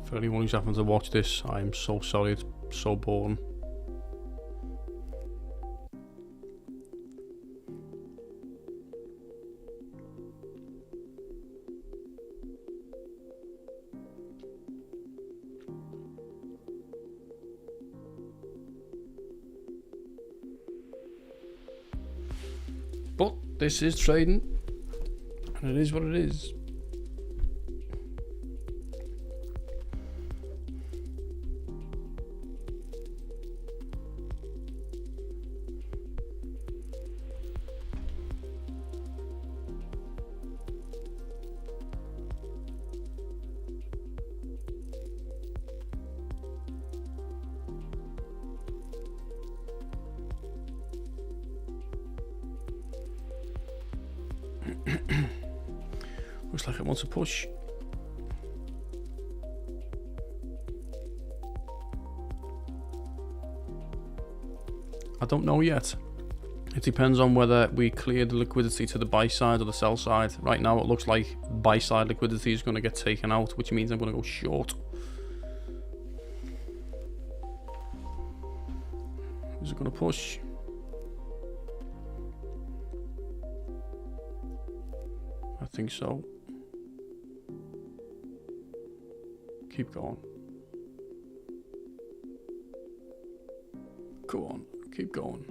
S1: For anyone who's having to watch this, I am so sorry, it's so boring. But this is trading, and it is what it is. Looks like it wants to push. I don't know yet. It depends on whether we clear the liquidity to the buy side or the sell side. Right now it looks like buy side liquidity is going to get taken out, which means I'm going to go short. Is it going to push? I think so. Keep going. Go on, keep going.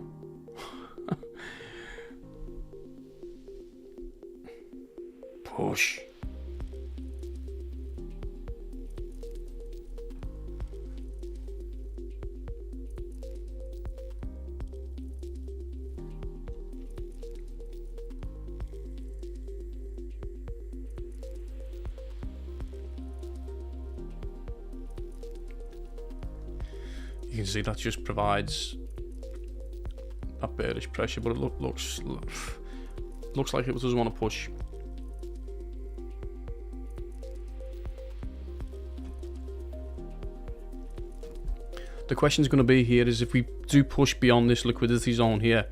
S1: Push. You can see that just provides that bearish pressure, but it looks like it doesn't want to push. The question is going to be here is if we do push beyond this liquidity zone here,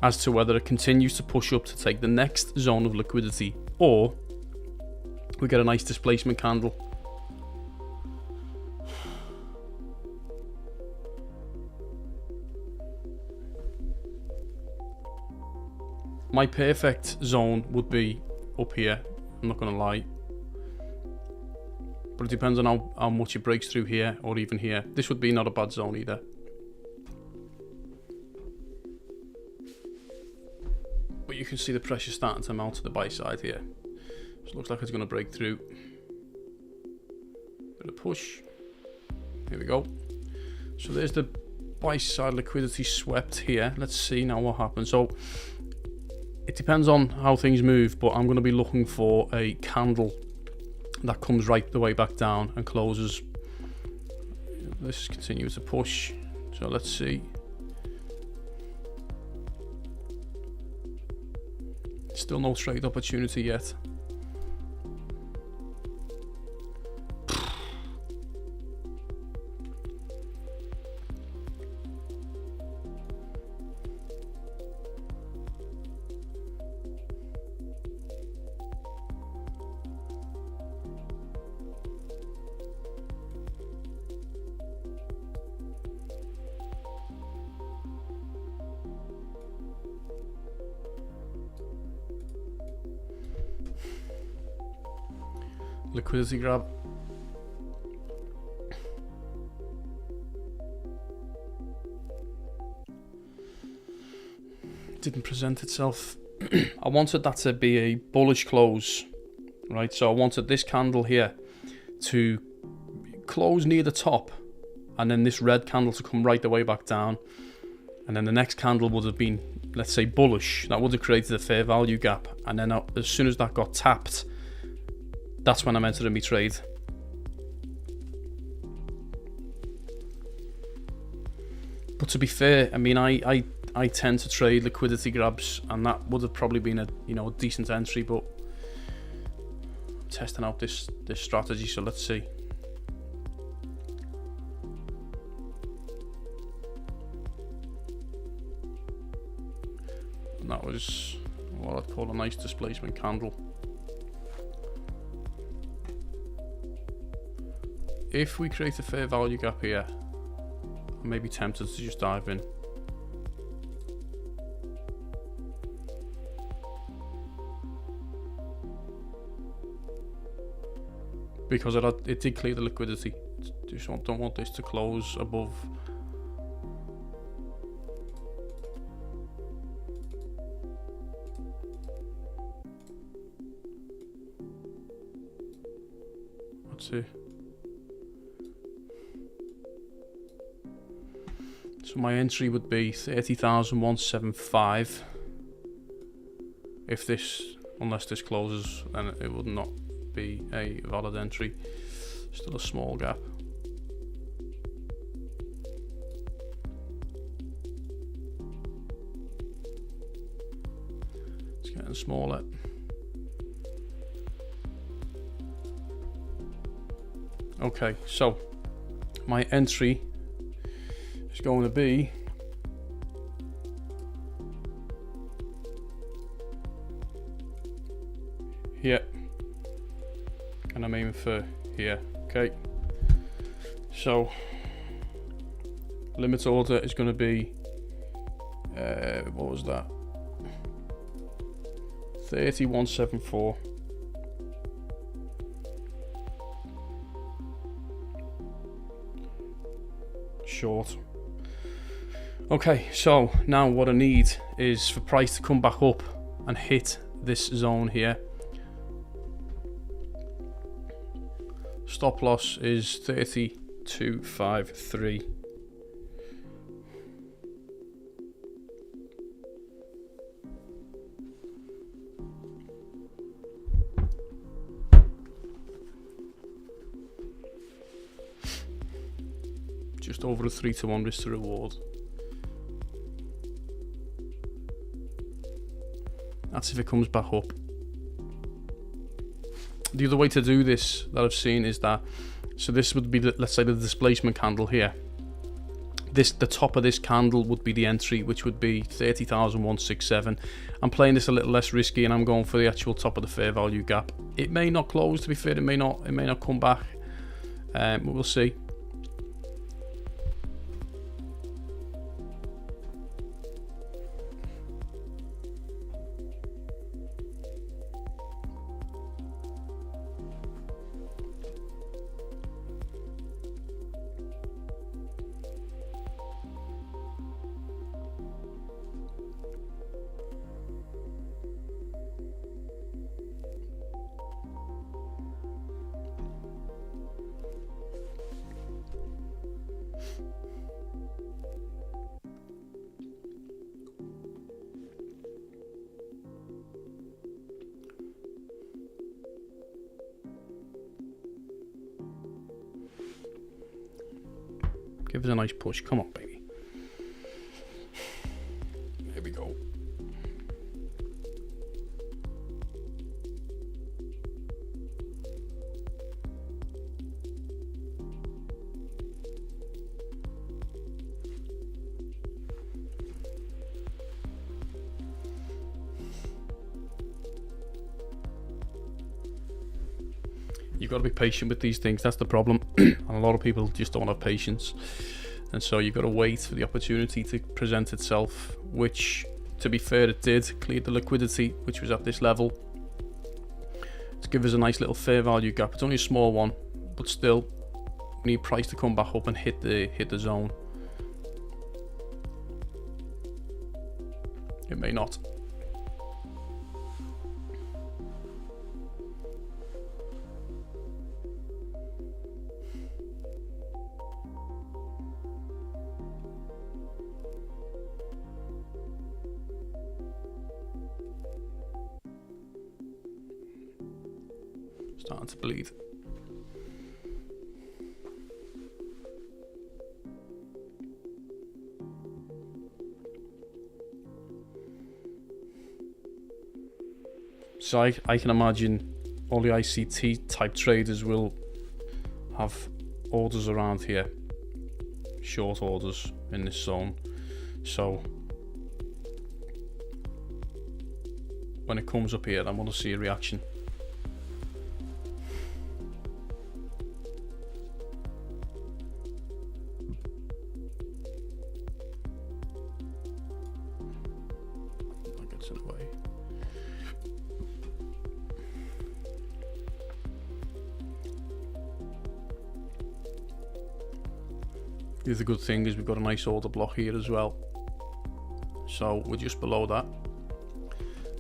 S1: as to whether it continues to push up to take the next zone of liquidity, or we get a nice displacement candle. My perfect zone would be up here, I'm not going to lie. But it depends on how much it breaks through here or even here. This would be not a bad zone either. But you can see the pressure starting to mount to the buy side here. So it looks like it's going to break through. Bit of push. Here we go. So there's the buy side liquidity swept here. Let's see now what happens. So it depends on how things move, but I'm going to be looking for a candle that comes right the way back down and closes. This continues to push. So let's see. Still no trade opportunity yet. Liquidity grab. Didn't present itself. I wanted that to be a bullish close, right? So I wanted this candle here to close near the top, and then this red candle to come right the way back down, and then the next candle would have been, let's say, bullish. That would have created a fair value gap, and then as soon as that got tapped, that's when I'm entering my trade. But to be fair, I mean, I tend to trade liquidity grabs, and that would have probably been a a decent entry, but I'm testing out this strategy, so let's see. And that was what I'd call a nice displacement candle. If we create a fair value gap here, I may be tempted to just dive in. Because it did clear the liquidity. Just don't want this to close above. Let's see. So my entry would be 30,175. If this, unless this closes, then it would not be a valid entry. Still a small gap. It's getting smaller. Okay, so my entry is going to be here, and I'm aiming for here. Okay, so Limit order is going to be, what was that? 3174. Short. Okay, so now what I need is for price to come back up and hit this zone here. Stop loss is 3253. Just over a 3-to-1 risk to reward. That's if it comes back up. The other way to do this that I've seen is that, so this would be the, let's say, the displacement candle here. The top of this candle would be the entry, which would be 30,167. I'm playing this a little less risky, and I'm going for the actual top of the fair value gap. It may not close, to be fair. It may not come back. But we'll see. Give us a nice push. Come on, baby. There we go. You've got to be patient with these things. That's the problem. And a lot of people just don't have patience. And so you've got to wait for the opportunity to present itself, which, to be fair, it did. Cleared the liquidity, which was at this level, to give us a nice little fair value gap. It's only a small one, but still, we need price to come back up and hit the zone. It may not. Starting to bleed. So I can imagine all the ICT type traders will have orders around here, short orders in this zone. So when it comes up here, I want to see a reaction. The other good thing is we've got a nice order block here as well, so we're just below that.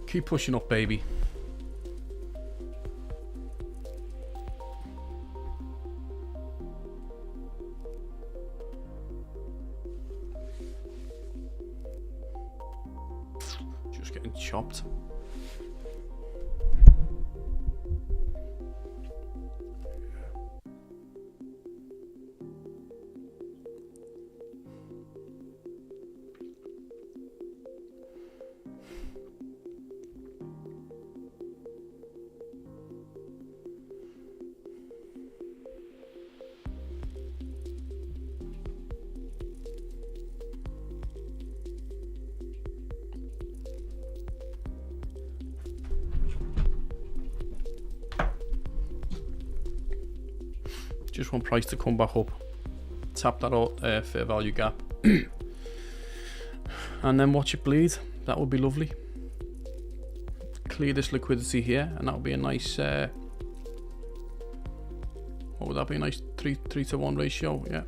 S1: Keep pushing up, baby. Just getting chopped. Just want price to come back up tap that fair value gap, and then watch it bleed. That would be lovely. Clear this liquidity here, and that would be a nice. What would that be? A nice 3-to-1 ratio. Yeah.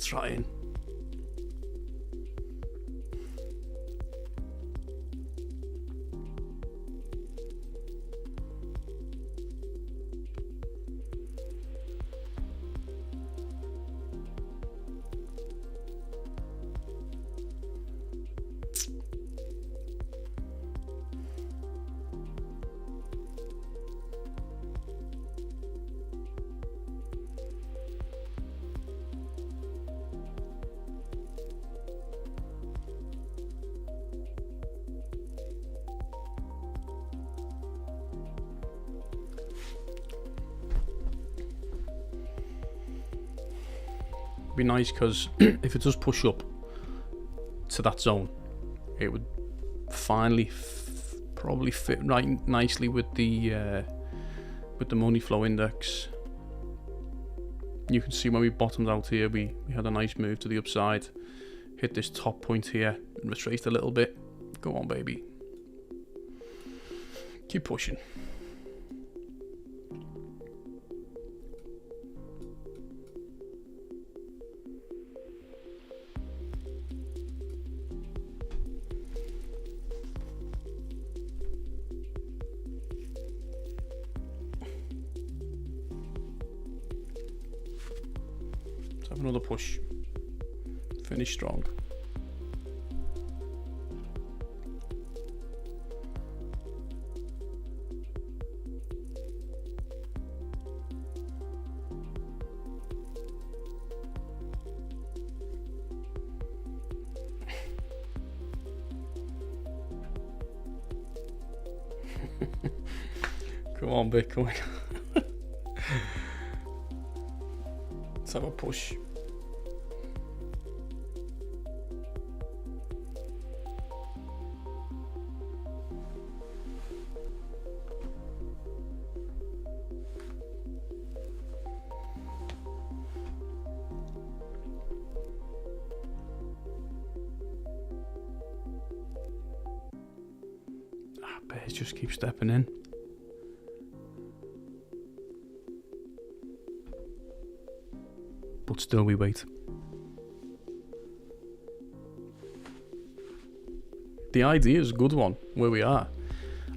S1: Trying. Be nice, because if it does push up to that zone, it would finally probably fit right nicely with the money flow index. You can see when we bottomed out here, we had a nice move to the upside, hit this top point here and retraced a little bit. Go on, baby, keep pushing. Let's have another push. Finish strong. Come on, Bitcoin. Let's have a push. Bears just keep stepping in. But still we wait. The idea is a good one where we are.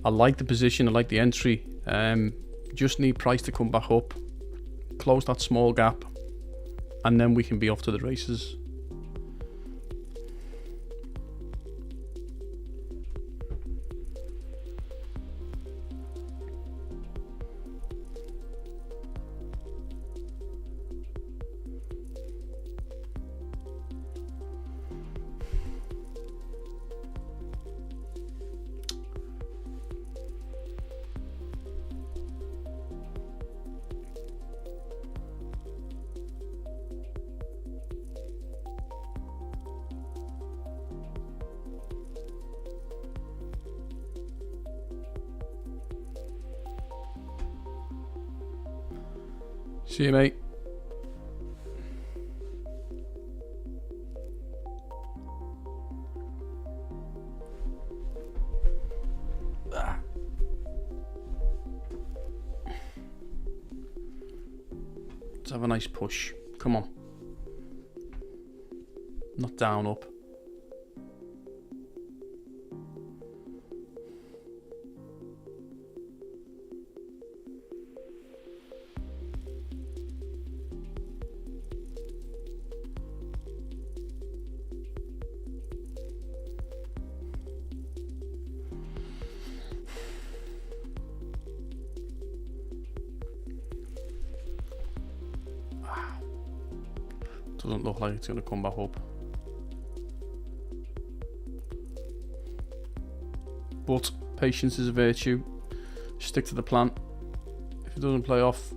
S1: I like the position, I like the entry. Just need price to come back up, close that small gap, and then we can be off to the races. See you, mate. Let's have a nice push. Come on. Not down, up. Doesn't look like it's going to come back up. But patience is a virtue. Stick to the plan. If it doesn't play off,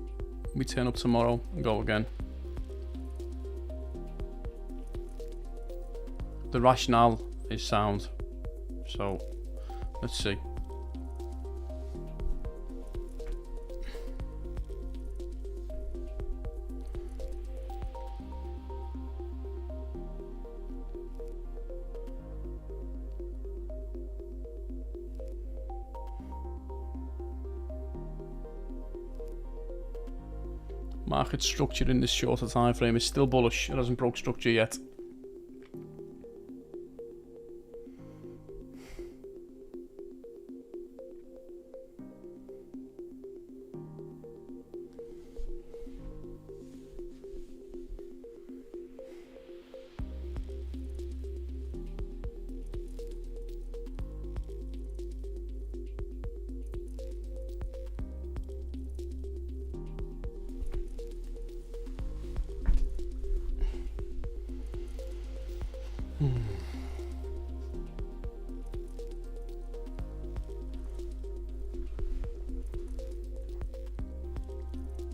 S1: we turn up tomorrow and go again. The rationale is sound. So let's see. Market structure in this shorter time frame is still bullish. It hasn't broke structure yet.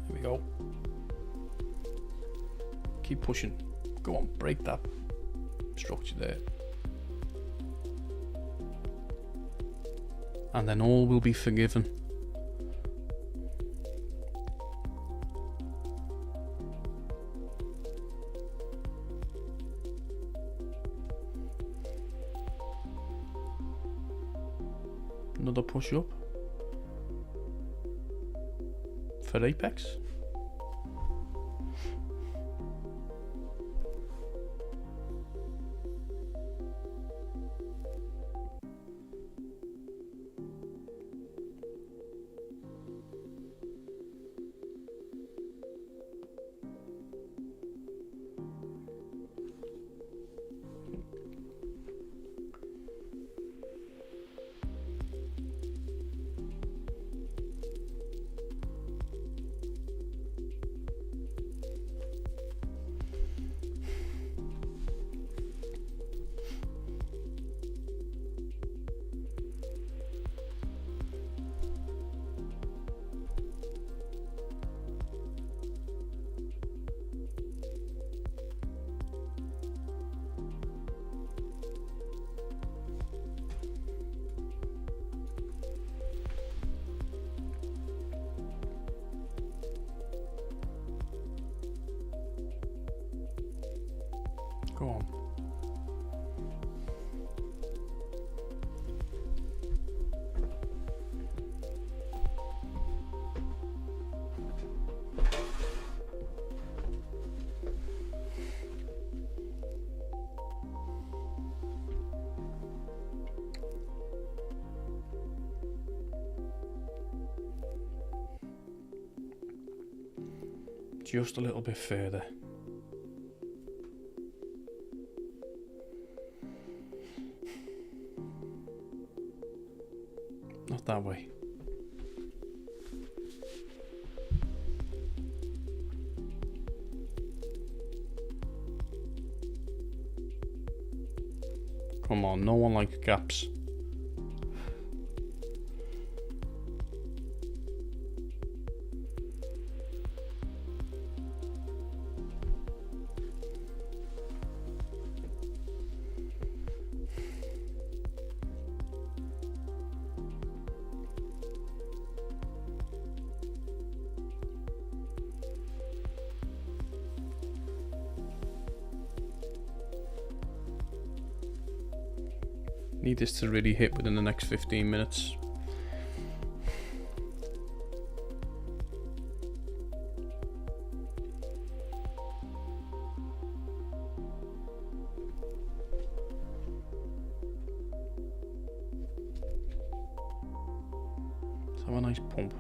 S1: Here we go. Keep pushing. Go on, break that structure there. And then all will be forgiven. Another push up for Apex. Go on. Just a little bit further. Not that way. Come on, no one likes gaps. Need this to really hit within the next 15 minutes. Let's have a nice pump.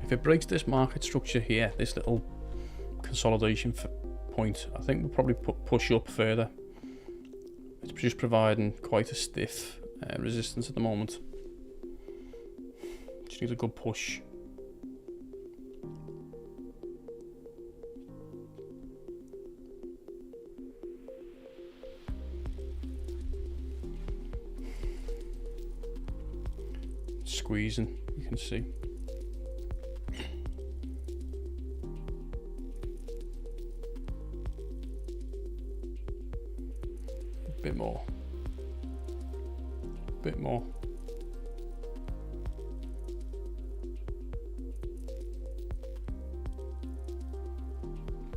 S1: If it breaks this market structure here, this little consolidation point, I think we'll probably push up further. It's just providing quite a stiff resistance at the moment. Just needs a good push. Squeezing, you can see. Bit more. Bit more.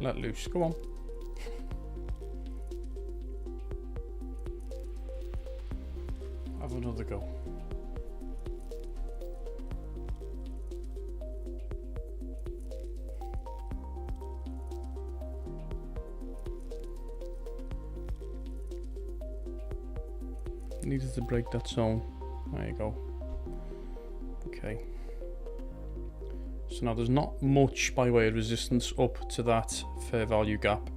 S1: Let loose. Go on. Have another go. Needed to break that zone. There you go. Okay. So now there's not much by way of resistance up to that fair value gap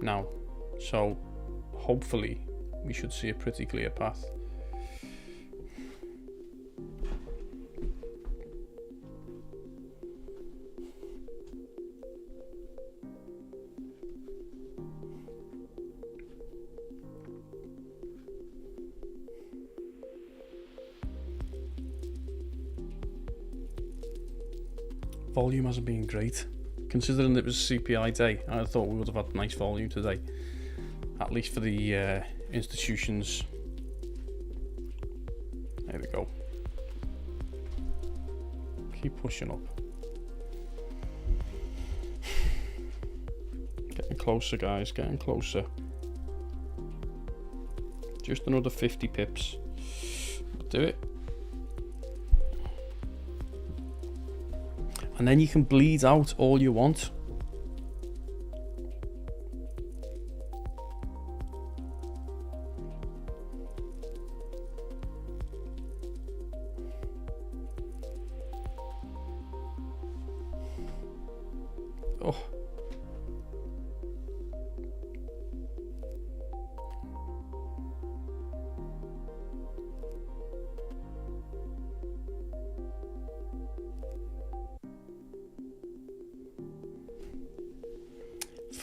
S1: now. So hopefully we should see a pretty clear path. Volume hasn't been great, considering it was CPI day. I thought we would have had nice volume today, at least for the institutions. There we go. Keep pushing up. Getting closer, guys, getting closer. Just another 50 pips. Do it. And then you can bleed out all you want. Oh.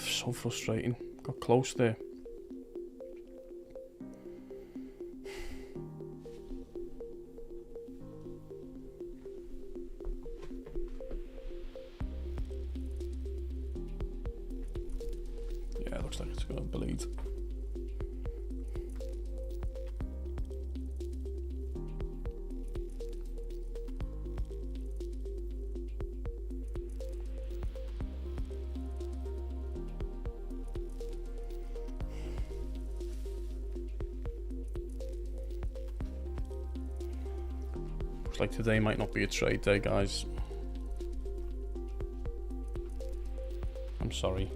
S1: So frustrating. Got close there. Yeah, it looks like it's gonna bleed. Like today might not be a trade day, guys. I'm sorry.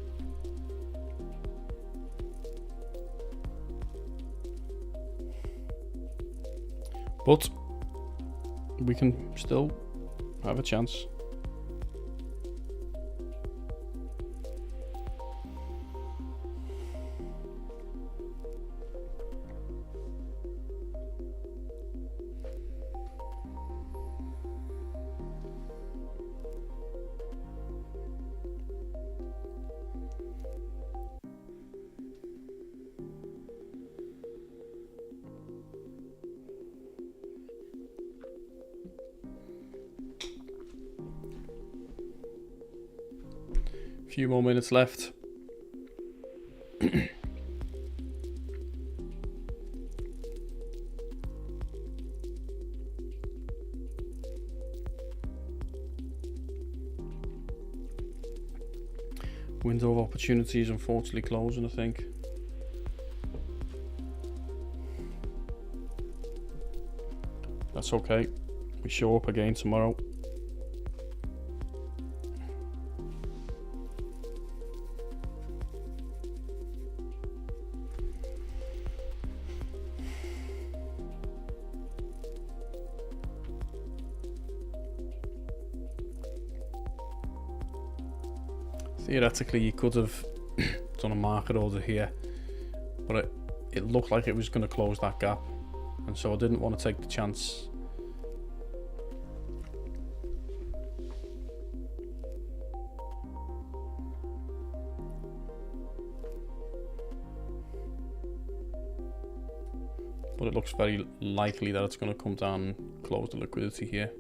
S1: But we can still have a chance. Few more minutes left. Window of opportunity is unfortunately closing, I think. That's okay. We show up again tomorrow. theoretically you could have done a market order here, but it looked like it was going to close that gap, and so I didn't want to take the chance. But it looks very likely that it's going to come down and close the liquidity here.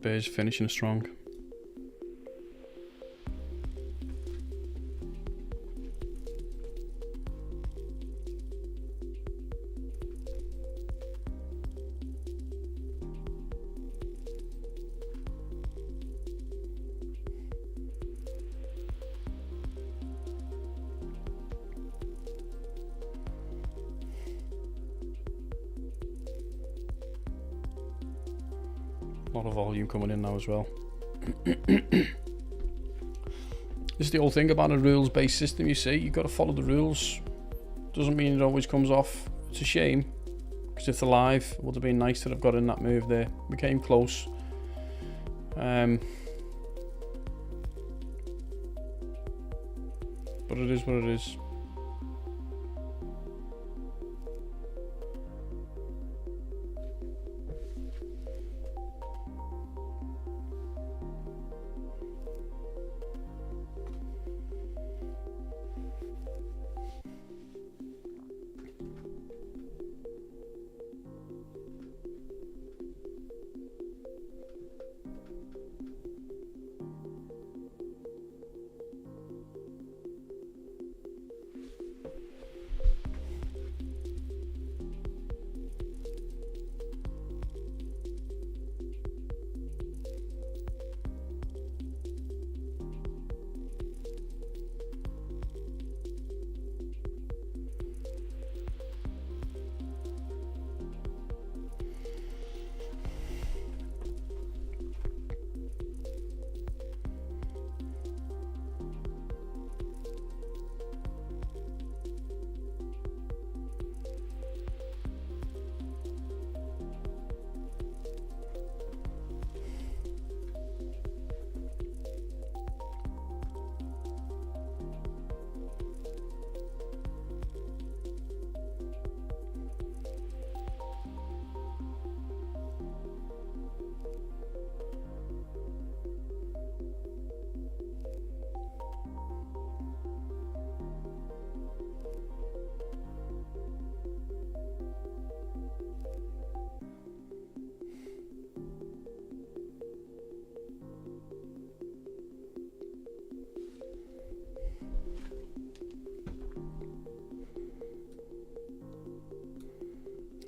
S1: Bears finishing strong. A lot of volume coming in now as well. This is the old thing about a rules-based system, you see. You've got to follow the rules. Doesn't mean it always comes off. It's a shame, because if they're live, it would have been nice to have got in that move there. We came close. But it is what it is.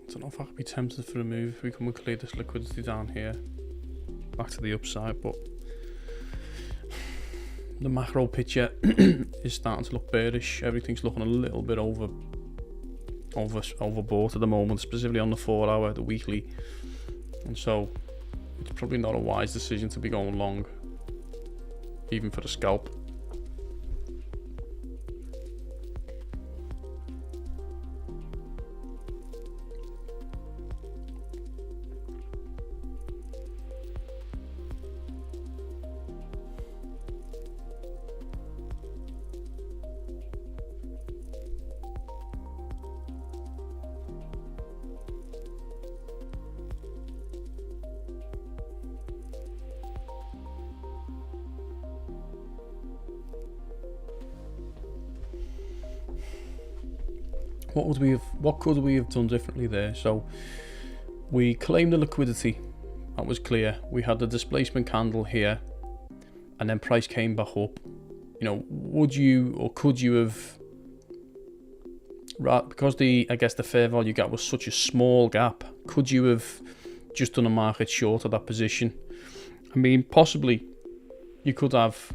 S1: I don't know if I could be tempted for a move if we come and clear this liquidity down here back to the upside, but the macro picture is starting to look bearish. Everything's looking a little bit overbought at the moment, specifically on the 4 hour, the weekly, and so it's probably not a wise decision to be going long, even for the scalp. What could we have done differently there? So we claimed the liquidity, that was clear. We had the displacement candle here, and then price came back up. You know, would you or could you have, because I guess the fair value gap was such a small gap, could you have just done a market short of that position? I mean, possibly you could have,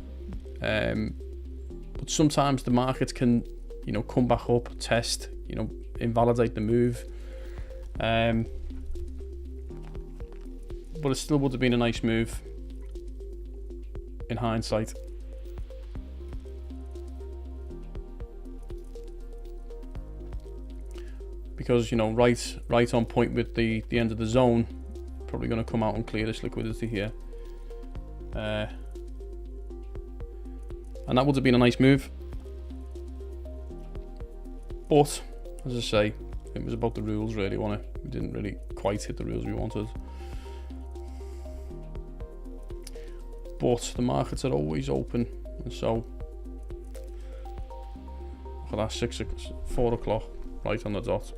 S1: but sometimes the markets can, you know, come back up, test, you know, invalidate the move, but it still would have been a nice move in hindsight. because, you know, right on point with the end of the zone. Probably going to come out and clear this liquidity here. And that would have been a nice move. But, as I say, it was about the rules really, wasn't it? We didn't really quite hit the rules we wanted. But the markets are always open, and so look at that, 4 o'clock, right on the dot.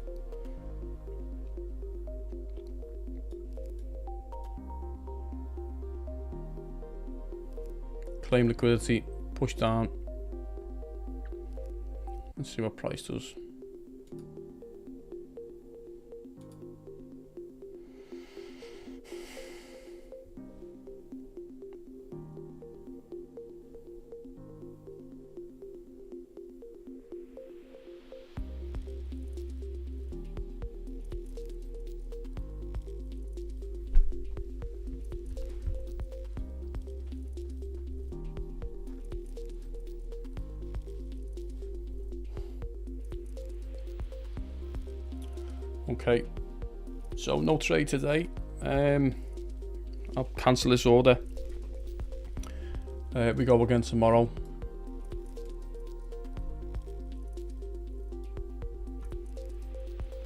S1: Claim liquidity, push down. Let's see what price does. Okay, so no trade today. I'll cancel this order. We go again tomorrow.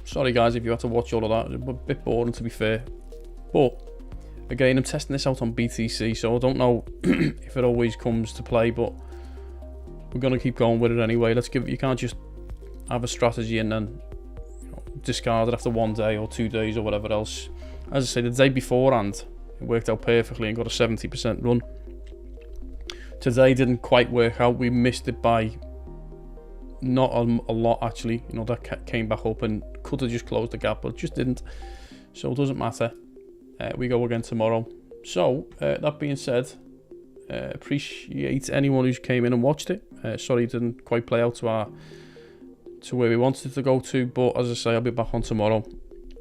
S1: Sorry guys if you had to watch all of that, it was a bit boring to be fair. But again, I'm testing this out on BTC, so I don't know if it always comes to play, but we're gonna keep going with it anyway. Let's give it, you can't just have a strategy and then discard it after 1 day or 2 days or whatever else. As I say, the day beforehand it worked out perfectly and got a 70% run. Today didn't quite work out. We missed it by not a lot actually. You know, that came back up and could have just closed the gap, but just didn't. So it doesn't matter. We go again tomorrow. So that being said, appreciate anyone who's came in and watched it. Sorry it didn't quite play out to where we wanted it to go to, but as I say, I'll be back on tomorrow.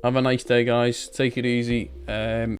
S1: Have a nice day guys, take it easy.